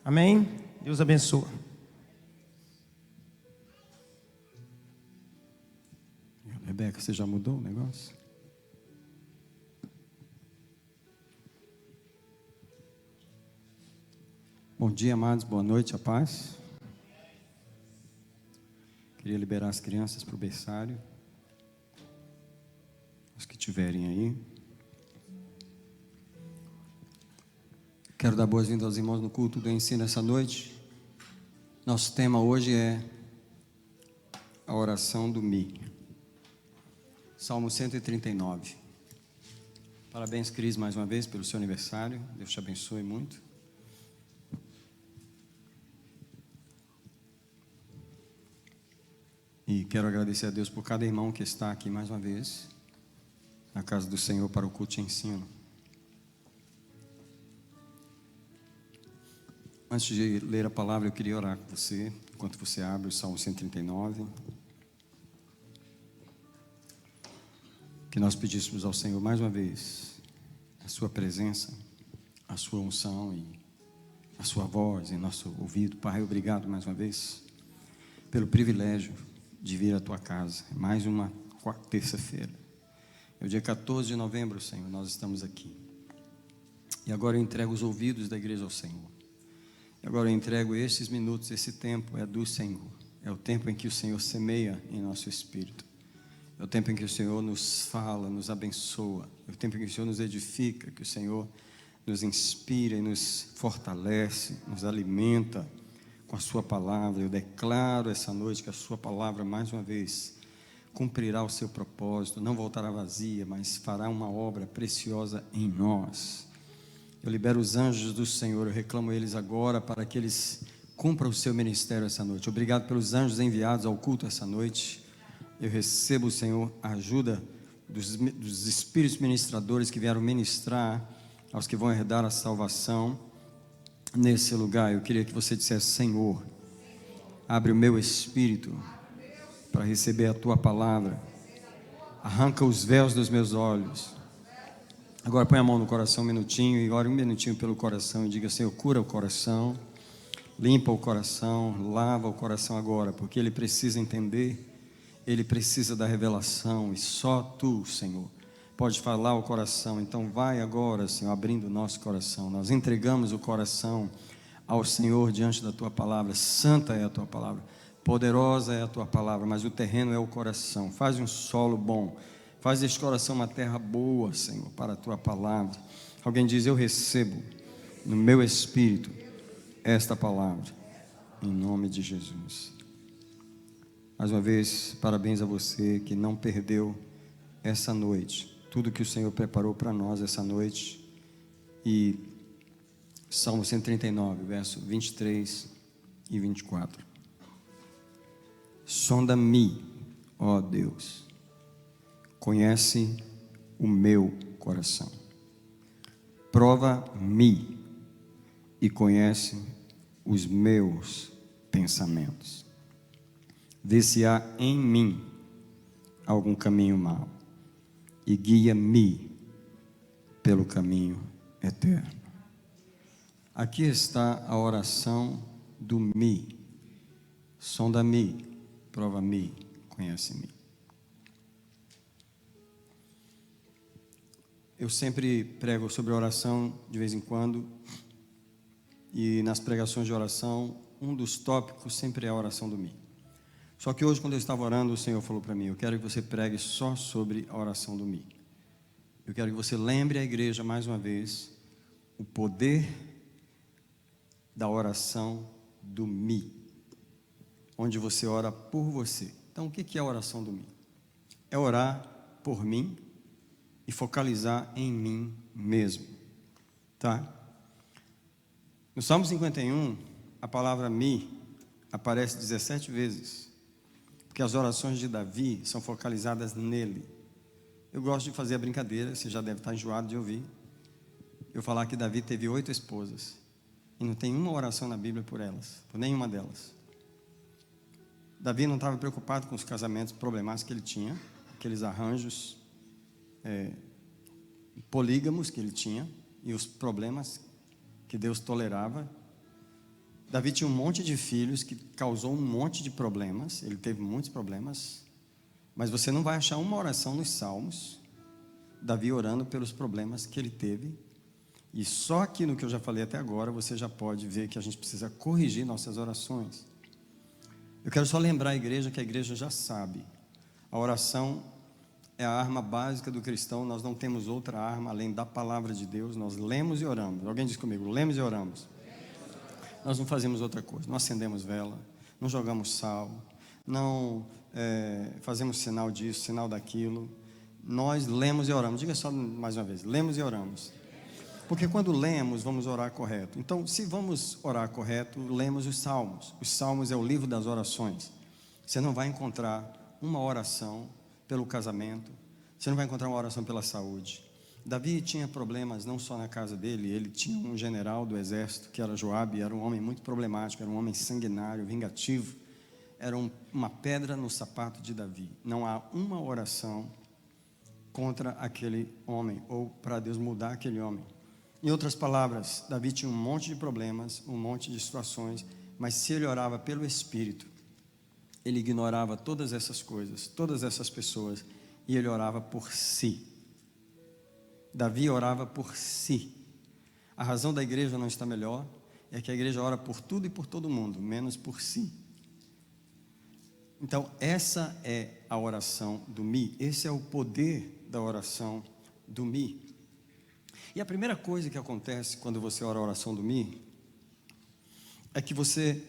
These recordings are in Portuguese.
Amém? Deus abençoa. Rebeca, você já mudou o negócio? Bom dia, amados, boa noite, a paz. Queria liberar as crianças para o berçário. Os que estiverem aí. Quero dar boas-vindas aos irmãos no culto do ensino essa noite. Nosso tema hoje é a oração do Mi. Salmo 139. Parabéns, Cris, mais uma vez pelo seu aniversário. Deus te abençoe muito. E quero agradecer a Deus por cada irmão que está aqui mais uma vez na casa do Senhor para o culto de ensino. Antes de ler a palavra, eu queria orar com você, enquanto você abre o Salmo 139. Que nós pedíssemos ao Senhor mais uma vez a sua presença, a sua unção e a sua voz em nosso ouvido. Pai, obrigado mais uma vez pelo privilégio de vir à tua casa. Mais uma terça-feira. É o dia 14 de novembro, Senhor, nós estamos aqui. E agora eu entrego os ouvidos da igreja ao Senhor. E agora eu entrego estes minutos, esse tempo é do Senhor. É o tempo em que o Senhor semeia em nosso espírito. É o tempo em que o Senhor nos fala, nos abençoa. É o tempo em que o Senhor nos edifica, que o Senhor nos inspira e nos fortalece, nos alimenta com a sua palavra. Eu declaro essa noite que a sua palavra, mais uma vez, cumprirá o seu propósito, não voltará vazia, mas fará uma obra preciosa em nós. Eu libero os anjos do Senhor, eu reclamo eles agora para que eles cumpram o seu ministério essa noite. Obrigado pelos anjos enviados ao culto essa noite. Eu recebo, Senhor, a ajuda dos espíritos ministradores que vieram ministrar aos que vão herdar a salvação nesse lugar. Eu queria que você dissesse: Senhor, abre o meu espírito para receber a tua palavra. Arranca os véus dos meus olhos. Agora põe a mão no coração um minutinho e ore um minutinho pelo coração e diga: Senhor, cura o coração, limpa o coração, lava o coração agora, porque ele precisa entender, ele precisa da revelação e só tu, Senhor, pode falar ao coração. Então vai agora, Senhor, abrindo o nosso coração. Nós entregamos o coração ao Senhor diante da tua palavra. Santa é a tua palavra, poderosa é a tua palavra, mas o terreno é o coração. Faz um solo bom, faz deste coração uma terra boa, Senhor, para a tua palavra. Alguém diz: eu recebo no meu espírito esta palavra, em nome de Jesus. Mais uma vez, parabéns a você que não perdeu essa noite, tudo que o Senhor preparou para nós essa noite. E Salmo 139, verso 23 e 24. Sonda-me, ó Deus, conhece o meu coração. Prova-me e conhece os meus pensamentos. Vê se há em mim algum caminho mau e guia-me pelo caminho eterno. Aqui está a oração do Mi. Sonda-me, prova-me, conhece-me. Eu sempre prego sobre oração de vez em quando, e nas pregações de oração, um dos tópicos sempre é a oração do Mi. Só que hoje, quando eu estava orando, o Senhor falou para mim: eu quero que você pregue só sobre a oração do Mi. Eu quero que você lembre a igreja mais uma vez o poder da oração do Mi, onde você ora por você. Então, o que é a oração do Mi? É orar por mim e focalizar em mim mesmo, tá? No Salmo 51, a palavra Mi aparece 17 vezes, porque as orações de Davi são focalizadas nele. Eu gosto de fazer a brincadeira, você já deve estar enjoado de ouvir eu falar que Davi teve 8 esposas, e não tem uma oração na Bíblia por elas, por nenhuma delas. Davi não estava preocupado com os casamentos problemáticos que ele tinha, aqueles arranjos polígamos que ele tinha, e os problemas que Deus tolerava. Davi tinha um monte de filhos que causou um monte de problemas, ele teve muitos problemas, mas você não vai achar uma oração nos Salmos, Davi orando pelos problemas que ele teve, e só aqui no que eu já falei até agora, você já pode ver que a gente precisa corrigir nossas orações. Eu quero só lembrar a igreja que a igreja já sabe, a oração é a arma básica do cristão, nós não temos outra arma além da palavra de Deus, nós lemos e oramos. Alguém diz comigo, lemos e oramos. Nós não fazemos outra coisa, não acendemos vela, não jogamos sal, não fazemos sinal disso, sinal daquilo. Nós lemos e oramos. Diga só mais uma vez, lemos e oramos. Porque quando lemos, vamos orar correto. Então, se vamos orar correto, lemos os Salmos. Os Salmos é o livro das orações. Você não vai encontrar uma oração pelo casamento, você não vai encontrar uma oração pela saúde. Davi tinha problemas não só na casa dele, ele tinha um general do exército, que era Joabe, era um homem muito problemático, era um homem sanguinário, vingativo, era uma pedra no sapato de Davi. Não há uma oração contra aquele homem, ou para Deus mudar aquele homem. Em outras palavras, Davi tinha um monte de problemas, um monte de situações, mas se ele orava pelo Espírito, ele ignorava todas essas coisas, todas essas pessoas, e ele orava por si. Davi orava por si. A razão da igreja não está melhor é que a igreja ora por tudo e por todo mundo, menos por si. Então, essa é a oração do Mi. Esse é o poder da oração do Mi. E a primeira coisa que acontece quando você ora a oração do Mi é que você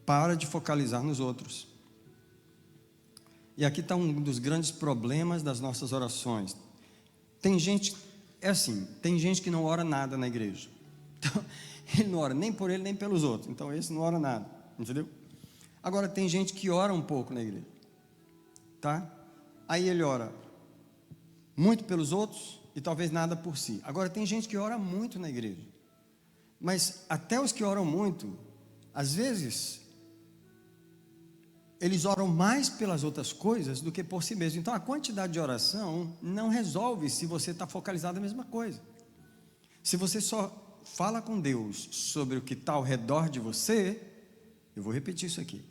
para de focalizar nos outros. E aqui está um dos grandes problemas das nossas orações. Tem gente, tem gente que não ora nada na igreja. Então, ele não ora nem por ele, nem pelos outros. Então, esse não ora nada, entendeu? Agora, tem gente que ora um pouco na igreja, tá? Aí ele ora muito pelos outros e talvez nada por si. Agora, tem gente que ora muito na igreja. Mas até os que oram muito, às vezes, eles oram mais pelas outras coisas do que por si mesmo. Então, a quantidade de oração não resolve se você está focalizado na mesma coisa. Se você só fala com Deus sobre o que está ao redor de você, eu vou repetir isso aqui.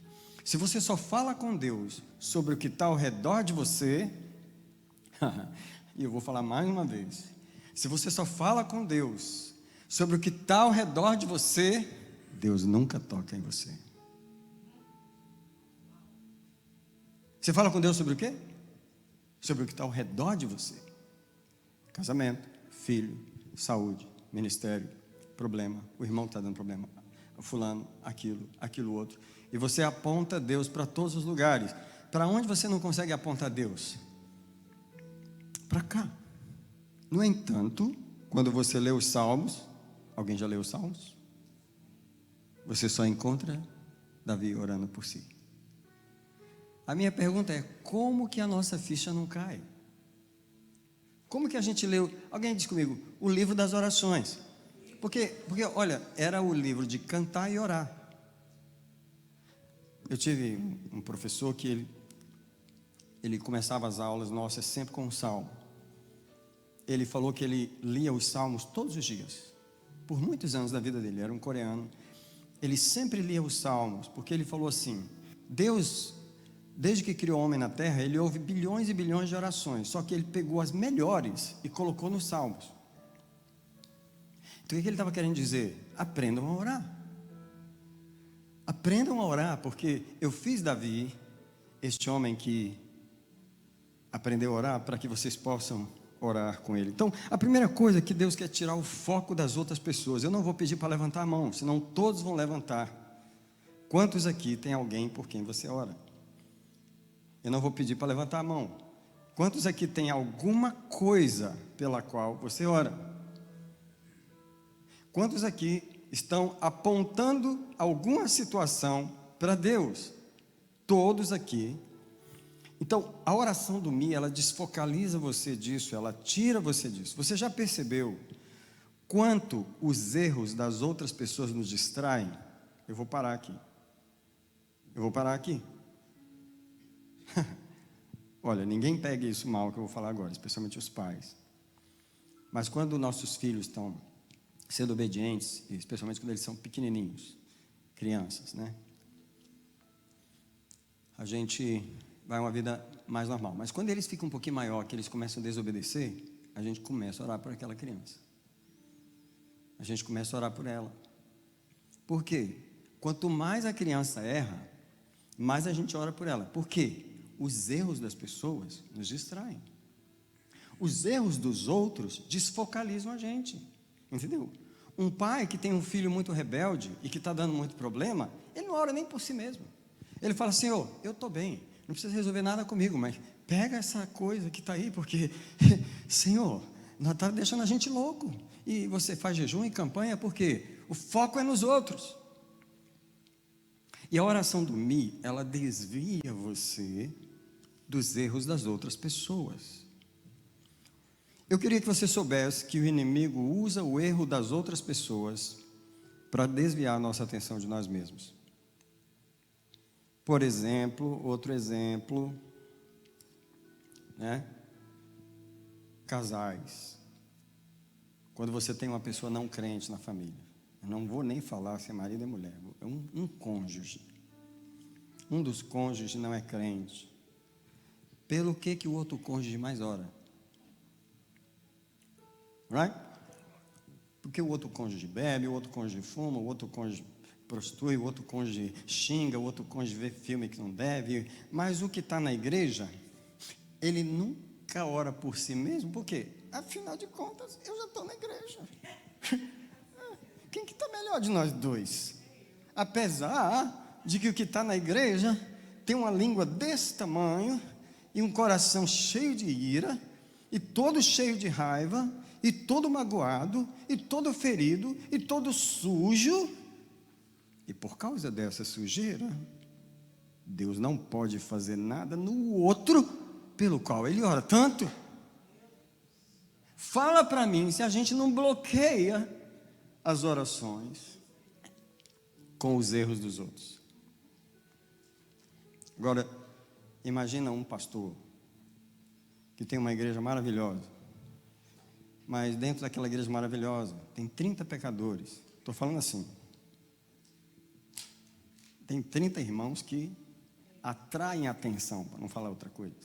Se você só fala com Deus sobre o que está ao redor de você, e eu vou falar mais uma vez. Se você só fala com Deus sobre o que está ao redor de você, Deus nunca toca em você. Você fala com Deus sobre o quê? Sobre o que está ao redor de você. Casamento, filho, saúde, ministério, problema, o irmão está dando problema, o fulano, aquilo outro. E você aponta Deus para todos os lugares. Para onde você não consegue apontar Deus? Para cá. No entanto, quando você lê os Salmos, alguém já leu os Salmos? Você só encontra Davi orando por si. A minha pergunta é, como que a nossa ficha não cai? Como que a gente leu, alguém diz comigo, o livro das orações? Porque olha, era o livro de cantar e orar. Eu tive um professor que ele começava as aulas nossas sempre com um salmo. Ele falou que ele lia os salmos todos os dias, por muitos anos da vida dele, era um coreano. Ele sempre lia os salmos, porque ele falou assim, Deus, desde que criou o homem na terra, ele ouve bilhões e bilhões de orações, só que ele pegou as melhores e colocou nos salmos. Então o que ele estava querendo dizer? Aprendam a orar. Aprendam a orar, porque eu fiz Davi, este homem que aprendeu a orar, para que vocês possam orar com ele. Então, a primeira coisa é que Deus quer tirar o foco das outras pessoas. Eu não vou pedir para levantar a mão, senão todos vão levantar. Quantos aqui tem alguém por quem você ora? Eu não vou pedir para levantar a mão. Quantos aqui tem alguma coisa pela qual você ora? Quantos aqui estão apontando alguma situação para Deus? Todos aqui. Então, a oração do Mi, ela desfocaliza você disso, ela tira você disso. Você já percebeu quanto os erros das outras pessoas nos distraem? Eu vou parar aqui. Olha, ninguém pegue isso mal que eu vou falar agora, especialmente os pais. Mas quando nossos filhos estão sendo obedientes, especialmente quando eles são pequenininhos, crianças, né? A gente vai uma vida mais normal. Mas quando eles ficam um pouquinho maior, que eles começam a desobedecer, a gente começa a orar por aquela criança. A gente começa a orar por ela. Por quê? Quanto mais a criança erra, mais a gente ora por ela. Por quê? Os erros das pessoas nos distraem. Os erros dos outros desfocalizam a gente. Entendeu? Um pai que tem um filho muito rebelde e que está dando muito problema, ele não ora nem por si mesmo. Ele fala: Senhor, eu estou bem, não precisa resolver nada comigo, mas pega essa coisa que está aí, porque, Senhor, não está deixando a gente louco. E você faz jejum e campanha porque o foco é nos outros. E a oração do Mi, ela desvia você dos erros das outras pessoas. Eu queria que você soubesse que o inimigo usa o erro das outras pessoas para desviar a nossa atenção de nós mesmos. Por exemplo, outro exemplo, né? Casais. Quando você tem uma pessoa não crente na família, eu não vou nem falar se é marido ou mulher, é um cônjuge. Um dos cônjuges não é crente. Pelo que o outro cônjuge mais ora? Right? Porque o outro cônjuge bebe, o outro cônjuge fuma, o outro cônjuge prostitui, o outro cônjuge xinga, o outro cônjuge vê filme que não deve. Mas o que está na igreja, ele nunca ora por si mesmo. Por quê? Afinal de contas, eu já estou na igreja. Quem que está melhor de nós dois? Apesar de que o que está na igreja tem uma língua desse tamanho e um coração cheio de ira e todo cheio de raiva e todo magoado e todo ferido e todo sujo. E por causa dessa sujeira, Deus não pode fazer nada no outro pelo qual ele ora tanto. Fala para mim se a gente não bloqueia as orações com os erros dos outros. Agora, imagina um pastor que tem uma igreja maravilhosa, mas dentro daquela igreja maravilhosa tem 30 pecadores. Estou falando assim, tem 30 irmãos que atraem a atenção, para não falar outra coisa.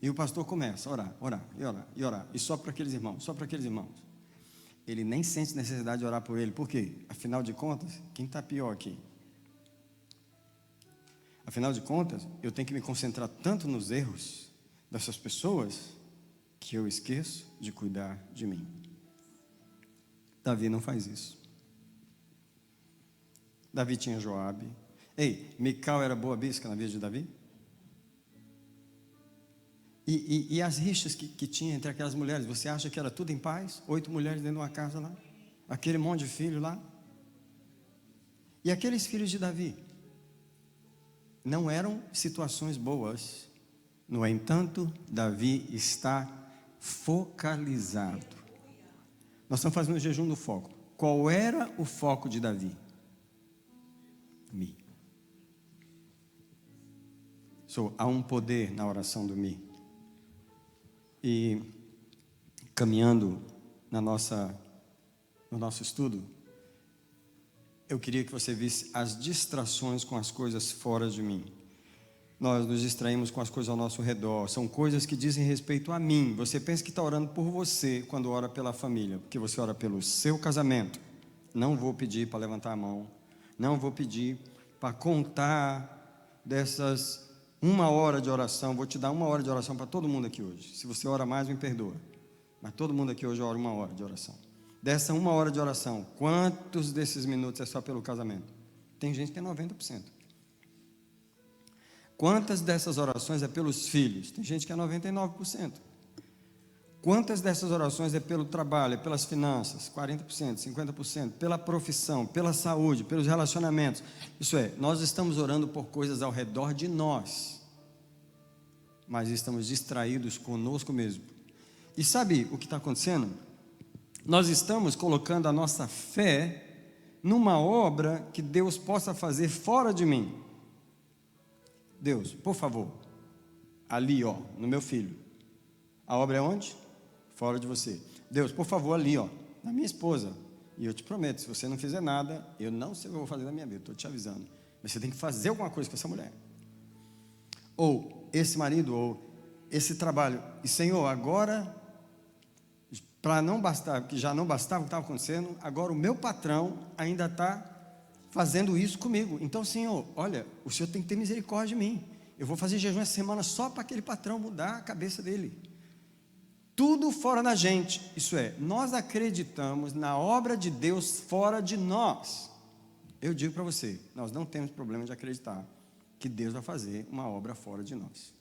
E o pastor começa a orar, orar, e orar, e orar, e só para aqueles irmãos, só para aqueles irmãos. Ele nem sente necessidade de orar por ele. Por quê? Afinal de contas, quem está pior aqui? Afinal de contas, eu tenho que me concentrar tanto nos erros dessas pessoas que eu esqueço de cuidar de mim. Davi não faz isso. Davi tinha Joabe. Ei, Mical era boa bisca na vida de Davi? E as rixas que tinha entre aquelas mulheres, você acha que era tudo em paz? 8 mulheres dentro de uma casa lá, aquele monte de filho lá. E aqueles filhos de Davi não eram situações boas. No entanto, Davi está focalizado. Nós estamos fazendo o jejum do foco. Qual era o foco de Davi? Mi. Há um poder na oração do Mi. E caminhando no nosso estudo, eu queria que você visse as distrações com as coisas fora de mim. Nós nos distraímos com as coisas ao nosso redor, são coisas que dizem respeito a mim. Você pensa que está orando por você quando ora pela família, porque você ora pelo seu casamento. Não vou pedir para levantar a mão, não vou pedir para contar dessas 1 hora de oração. Vou te dar 1 hora de oração para todo mundo aqui hoje. Se você ora mais, me perdoa, mas todo mundo aqui hoje ora 1 hora de oração. Dessa 1 hora de oração, quantos desses minutos é só pelo casamento? Tem gente que é 90%. Quantas dessas orações é pelos filhos? Tem gente que é 99%. Quantas dessas orações é pelo trabalho, é pelas finanças? 40%, 50%. Pela profissão, pela saúde, pelos relacionamentos. Isso é, nós estamos orando por coisas ao redor de nós, mas estamos distraídos conosco mesmo. E sabe o que está acontecendo? Nós estamos colocando a nossa fé numa obra que Deus possa fazer fora de mim. Deus, por favor, ali ó, no meu filho. A obra é onde? Fora de você. Deus, por favor, ali ó, na minha esposa. E eu te prometo, se você não fizer nada, eu não sei o que eu vou fazer na minha vida, estou te avisando. Mas você tem que fazer alguma coisa com essa mulher. Ou esse marido, ou esse trabalho. E Senhor, agora, para não bastar, que já não bastava o que estava acontecendo, agora o meu patrão ainda está fazendo isso comigo. Então, Senhor, olha, o Senhor tem que ter misericórdia de mim. Eu vou fazer jejum essa semana só para aquele patrão mudar a cabeça dele. Tudo fora da gente, isso é, nós acreditamos na obra de Deus fora de nós. Eu digo para você, nós não temos problema de acreditar que Deus vai fazer uma obra fora de nós.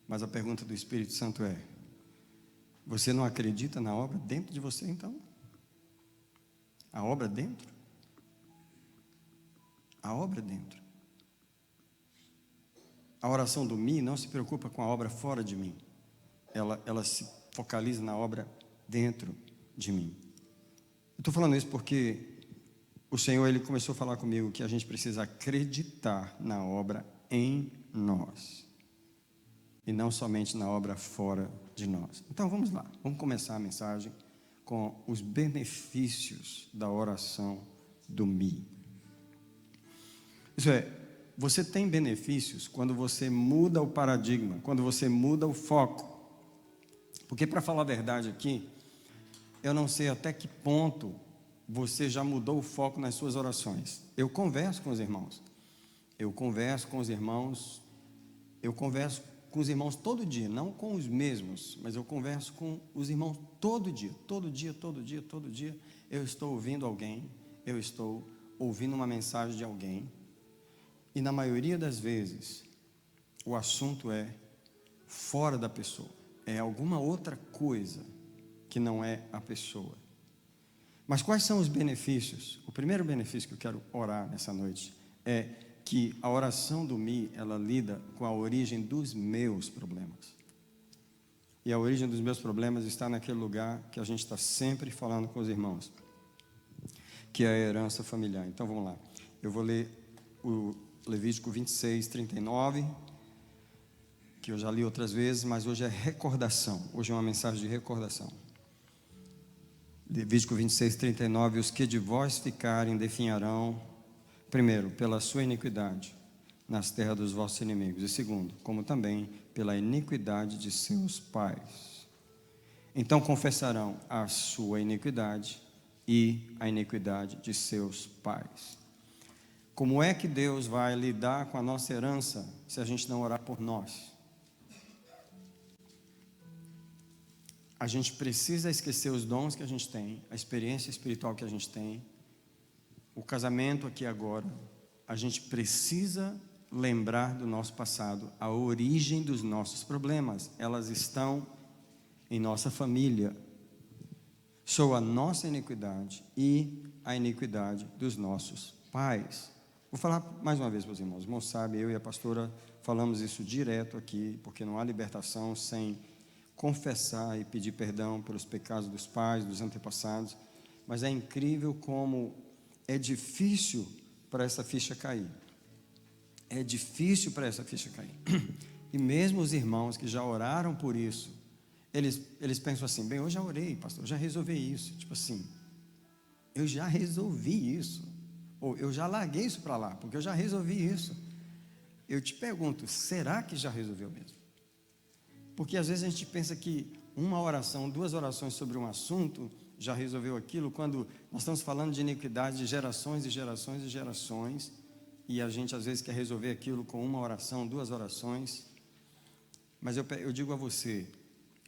Mas a pergunta do Espírito Santo é: você não acredita na obra dentro de você então? A obra dentro? A obra dentro. A oração do mim não se preocupa com a obra fora de mim. Ela se focaliza na obra dentro de mim. Eu estou falando isso porque o Senhor, Ele começou a falar comigo que a gente precisa acreditar na obra em nós. E não somente na obra fora de nós. Então vamos lá, vamos começar a mensagem com os benefícios da oração do mim. Isso é, você tem benefícios quando você muda o paradigma, quando você muda o foco. Porque, para falar a verdade aqui, eu não sei até que ponto você já mudou o foco nas suas orações. Eu converso com os irmãos todo dia, não com os mesmos, mas eu converso com os irmãos todo dia. Eu estou ouvindo alguém, eu estou ouvindo uma mensagem de alguém. E na maioria das vezes, o assunto é fora da pessoa. É alguma outra coisa que não é a pessoa. Mas quais são os benefícios? O primeiro benefício que eu quero orar nessa noite é que a oração do Mi, ela lida com a origem dos meus problemas. E a origem dos meus problemas está naquele lugar que a gente está sempre falando com os irmãos, que é a herança familiar. Então vamos lá. Eu vou ler o Levítico 26, 39, que eu já li outras vezes, mas hoje é recordação. Hoje é uma mensagem de recordação. Levítico 26, 39, os que de vós ficarem definharão, primeiro, pela sua iniquidade, nas terras dos vossos inimigos, e segundo, como também pela iniquidade de seus pais. Então confessarão a sua iniquidade e a iniquidade de seus pais. Como é que Deus vai lidar com a nossa herança se a gente não orar por nós? A gente precisa esquecer os dons que a gente tem, a experiência espiritual que a gente tem, o casamento aqui agora. A gente precisa lembrar do nosso passado, a origem dos nossos problemas. Elas estão em nossa família. Sou a nossa iniquidade e a iniquidade dos nossos pais. Vou falar mais uma vez para os irmãos. Os irmãos sabem, eu e a pastora falamos isso direto aqui, porque não há libertação sem confessar e pedir perdão pelos pecados dos pais, dos antepassados. Mas é incrível como é difícil para essa ficha cair. É difícil para essa ficha cair. E mesmo os irmãos que já oraram por isso, eles pensam assim: bem, eu já orei, pastor, eu já resolvi isso. Tipo assim, eu já resolvi isso. Ou eu já larguei isso para lá, porque eu já resolvi isso. Eu te pergunto, será que já resolveu mesmo? Porque às vezes a gente pensa que uma oração, 2 orações sobre um assunto já resolveu aquilo, quando nós estamos falando de iniquidade de gerações e gerações e gerações, e a gente às vezes quer resolver aquilo com uma oração, 2 orações. Mas eu digo a você,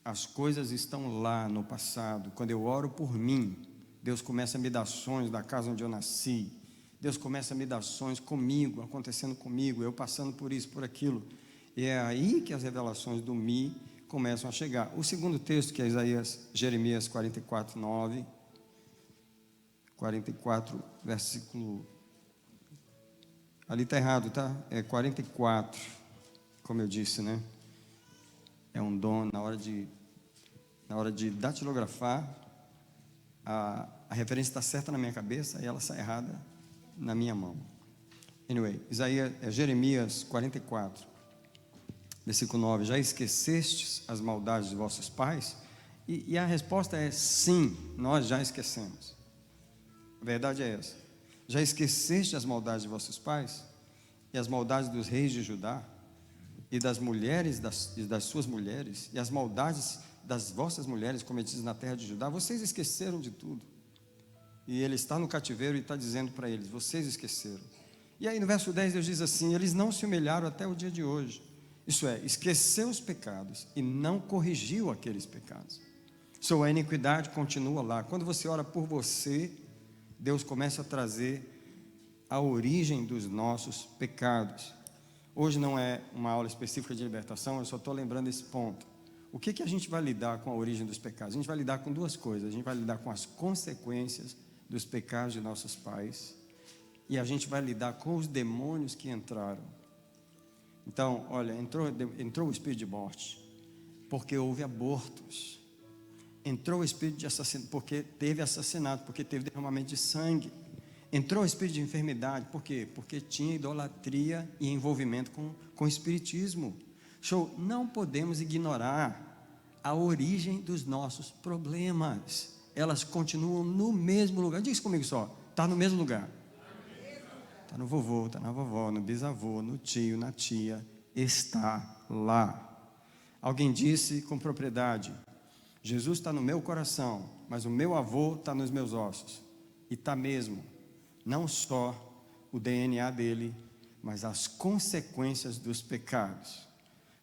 as coisas estão lá no passado. Quando eu oro por mim, Deus começa a me dar sonhos da casa onde eu nasci. Deus começa a me dar sonhos comigo, acontecendo comigo, eu passando por isso, por aquilo. E é aí que as revelações do Mi começam a chegar. O segundo texto, que é Jeremias 44, 9. 44, versículo... Ali está errado, tá? É 44, como eu disse, né? É um dom, na hora de datilografar, a referência está certa na minha cabeça e ela sai errada na minha mão. Anyway, Jeremias 44, versículo 9. Já esquecestes as maldades de vossos pais E a resposta é sim, nós já esquecemos. A verdade é essa. Já esqueceste as maldades de vossos pais e as maldades dos reis de Judá e das mulheres e das suas mulheres e as maldades das vossas mulheres cometidas na terra de Judá? Vocês esqueceram de tudo. E ele está no cativeiro e está dizendo para eles: vocês esqueceram. E aí no verso 10 Deus diz assim: eles não se humilharam até o dia de hoje. Isso é, esqueceu os pecados e não corrigiu aqueles pecados. A iniquidade continua lá. Quando você ora por você, Deus começa a trazer a origem dos nossos pecados. Hoje não é uma aula específica de libertação, eu só estou lembrando esse ponto. O que a gente vai lidar com a origem dos pecados? A gente vai lidar com duas coisas. A gente vai lidar com as consequências dos pecados de nossos pais e a gente vai lidar com os demônios que entraram. Então, olha, entrou o espírito de morte porque houve abortos. Entrou o espírito de assassinato porque teve assassinato, porque teve derramamento de sangue. Entrou o espírito de enfermidade, por quê? Porque tinha idolatria e envolvimento com espiritismo. Não podemos ignorar a origem dos nossos problemas. Elas continuam no mesmo lugar. Diz comigo só, está no mesmo lugar. Está no vovô, está na vovó, no bisavô, no tio, na tia, está lá. Alguém disse com propriedade: Jesus está no meu coração, mas o meu avô está nos meus ossos. E está mesmo. Não só o DNA dele, mas as consequências dos pecados.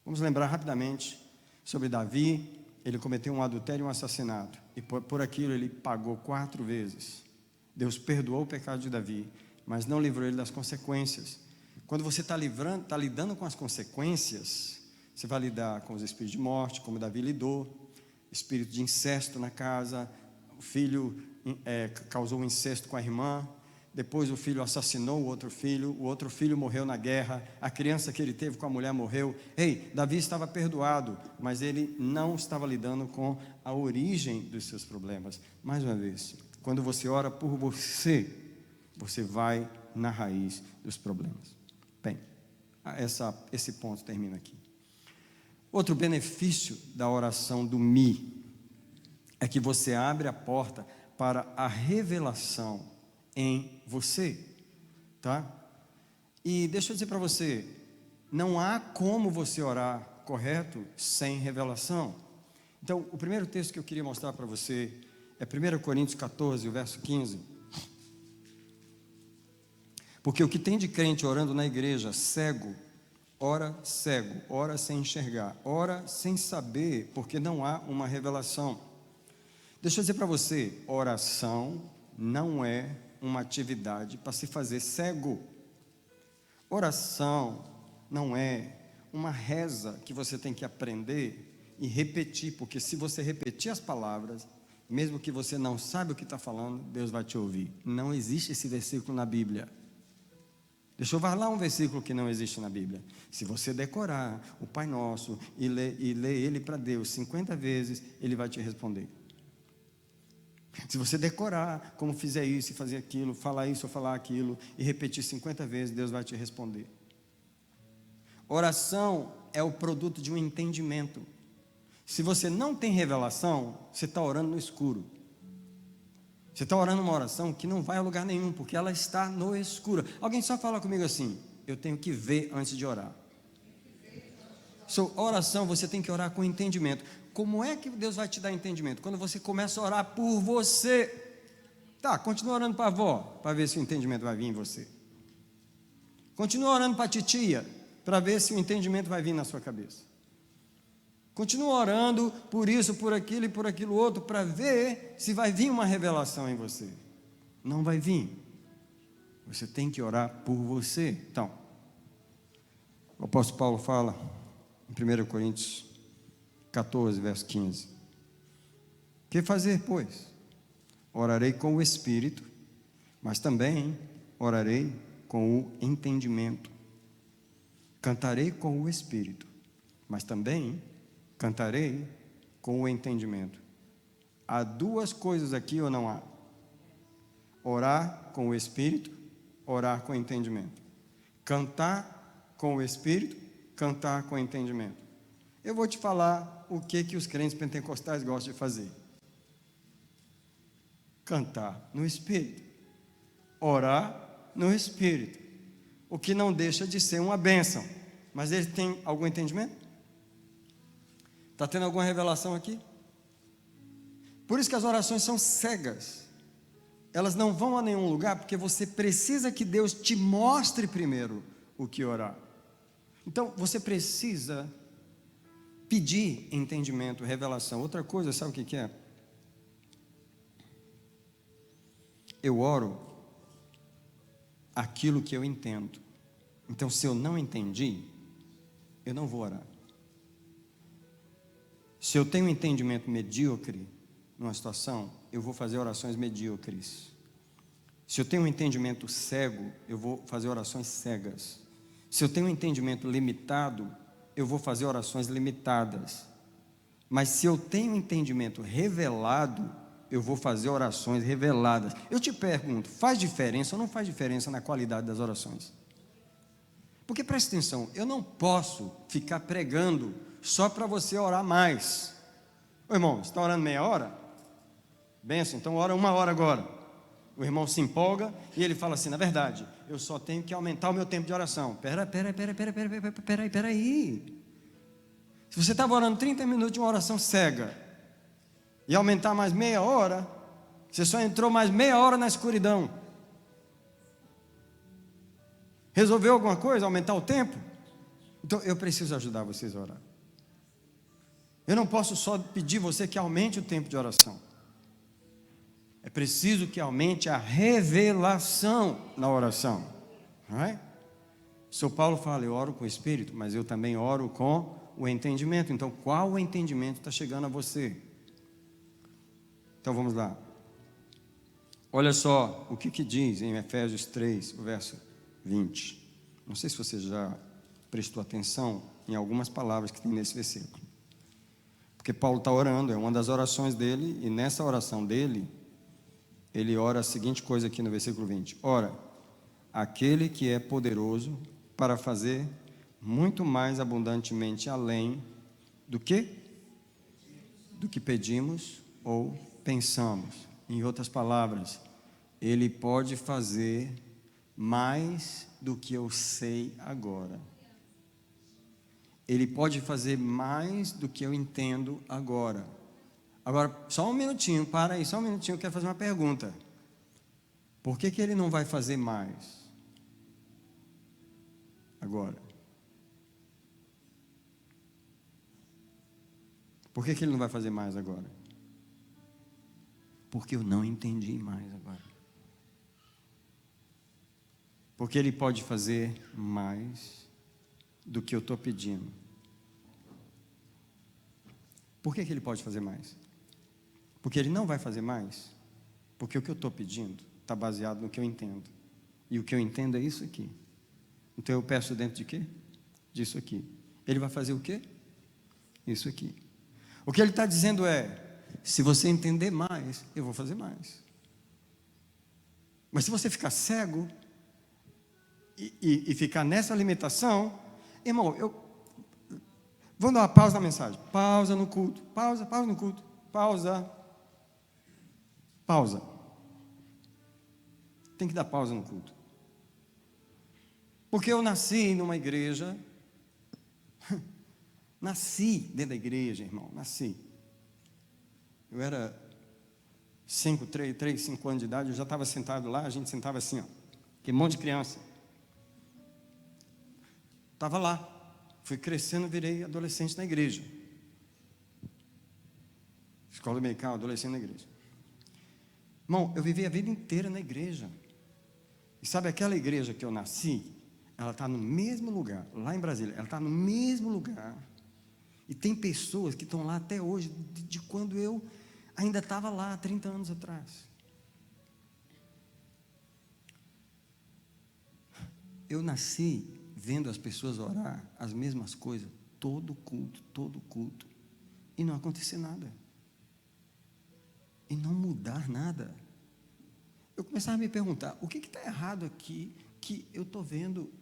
Vamos lembrar rapidamente sobre Davi. Ele cometeu um adultério e um assassinato, e por aquilo ele pagou 4 vezes. Deus perdoou o pecado de Davi, mas não livrou ele das consequências. Quando você está lidando com as consequências, você vai lidar com os espíritos de morte, como Davi lidou, espírito de incesto na casa, o filho causou um incesto com a irmã, depois o filho assassinou o outro filho morreu na guerra, a criança que ele teve com a mulher morreu. Davi estava perdoado, mas ele não estava lidando com a origem dos seus problemas. Mais uma vez, quando você ora por você, você vai na raiz dos problemas. Bem, esse ponto termina aqui. Outro benefício da oração do Mi é que você abre a porta para a revelação em você, tá? E deixa eu dizer para você, não há como você orar correto sem revelação. Então, o primeiro texto que eu queria mostrar para você é 1 Coríntios 14, o verso 15. Porque o que tem de crente orando na igreja, cego, ora sem enxergar, ora sem saber, porque não há uma revelação. Deixa eu dizer para você, oração não é uma atividade para se fazer cego. Oração não é uma reza que você tem que aprender e repetir, porque se você repetir as palavras, mesmo que você não saiba o que está falando, Deus vai te ouvir. Não existe esse versículo na Bíblia. Deixa eu falar um versículo que não existe na Bíblia. Se você decorar o Pai Nosso e ler ele para Deus 50 vezes, Ele vai te responder. Se você decorar como fizer isso e fazer aquilo, falar isso ou falar aquilo e repetir 50 vezes, Deus vai te responder. Oração é o produto de um entendimento. Se você não tem revelação, você está orando no escuro. Você está orando uma oração que não vai a lugar nenhum, porque ela está no escuro. Alguém só fala comigo assim: eu tenho que ver antes de orar. Oração, você tem que orar com entendimento. Como é que Deus vai te dar entendimento? Quando você começa a orar por você. Tá, continua orando para a avó, para ver se o entendimento vai vir em você. Continua orando para a titia, para ver se o entendimento vai vir na sua cabeça. Continua orando por isso, por aquilo e por aquilo outro, para ver se vai vir uma revelação em você. Não vai vir. Você tem que orar por você. Então, o apóstolo Paulo fala em 1 Coríntios 14, verso 15. Que fazer, pois? Orarei com o Espírito, mas também orarei com o entendimento. Cantarei com o Espírito, mas também cantarei com o entendimento. Há duas coisas aqui ou não há? Orar com o Espírito, orar com o entendimento. Cantar com o Espírito, cantar com o entendimento. Eu vou te falar o que os crentes pentecostais gostam de fazer? Cantar no Espírito, orar no Espírito, o que não deixa de ser uma bênção. Mas ele tem algum entendimento? Está tendo alguma revelação aqui? Por isso que as orações são cegas. Elas não vão a nenhum lugar, porque você precisa que Deus te mostre primeiro o que orar. Então, você precisa pedir entendimento, revelação. Outra coisa, sabe o que é? Eu oro aquilo que eu entendo. Então, se eu não entendi, eu não vou orar. Se eu tenho um entendimento medíocre numa situação, eu vou fazer orações medíocres. Se eu tenho um entendimento cego, eu vou fazer orações cegas. Se eu tenho um entendimento limitado, eu vou fazer orações limitadas. Mas se eu tenho um entendimento revelado, eu vou fazer orações reveladas. Eu te pergunto, faz diferença ou não faz diferença na qualidade das orações? Porque presta atenção, eu não posso ficar pregando só para você orar mais. Ô irmão, você está orando meia hora? Benção, então ora 1 hora agora. O irmão se empolga e ele fala assim, na verdade, eu só tenho que aumentar o meu tempo de oração. Peraí. Se você estava orando 30 minutos de uma oração cega e aumentar mais meia hora, você só entrou mais meia hora na escuridão. Resolveu alguma coisa? Aumentar o tempo? Então eu preciso ajudar vocês a orar. Eu não posso só pedir você que aumente o tempo de oração. É preciso que aumente a revelação na oração. Não é? O São Paulo fala, eu oro com o Espírito, mas eu também oro com o entendimento. Então, qual o entendimento está chegando a você? Então, vamos lá. Olha só o que diz em Efésios 3, o verso 20. Não sei se você já prestou atenção em algumas palavras que tem nesse versículo. Porque Paulo está orando, é uma das orações dele, e nessa oração dele, ele ora a seguinte coisa aqui no versículo 20. Ora, aquele que é poderoso para fazer muito mais abundantemente além do que pedimos ou pensamos. Em outras palavras, ele pode fazer mais do que eu sei agora. Ele pode fazer mais do que eu entendo agora. Agora, só um minutinho, para aí, só um minutinho, eu quero fazer uma pergunta. Por que ele não vai fazer mais agora? Por que ele não vai fazer mais agora? Porque eu não entendi mais agora. Porque ele pode fazer mais do que eu estou pedindo. Por que ele pode fazer mais? Porque ele não vai fazer mais, porque o que eu estou pedindo está baseado no que eu entendo. E o que eu entendo é isso aqui. Então eu peço dentro de quê? Disso aqui. Ele vai fazer o quê? Isso aqui. O que ele está dizendo é, se você entender mais, eu vou fazer mais. Mas se você ficar cego e ficar nessa limitação, irmão, vamos dar uma pausa na mensagem. Pausa no culto. Pausa no culto. Pausa. Tem que dar pausa no culto. Porque eu nasci numa igreja. Nasci dentro da igreja, irmão. Nasci. Eu era 5 anos de idade, eu já estava sentado lá, a gente sentava assim, ó. Aquele monte de criança. Estava lá. Fui crescendo, virei adolescente na igreja. Escola dominical, adolescente na igreja. Irmão, eu vivi a vida inteira na igreja. E sabe aquela igreja que eu nasci? Ela está no mesmo lugar, lá em Brasília. Ela está no mesmo lugar. E tem pessoas que estão lá até hoje, de quando eu ainda estava lá, 30 anos atrás. Eu nasci vendo as pessoas orar as mesmas coisas, todo culto, e não acontecer nada. E não mudar nada. Eu começava a me perguntar, o que está errado aqui, que eu estou vendo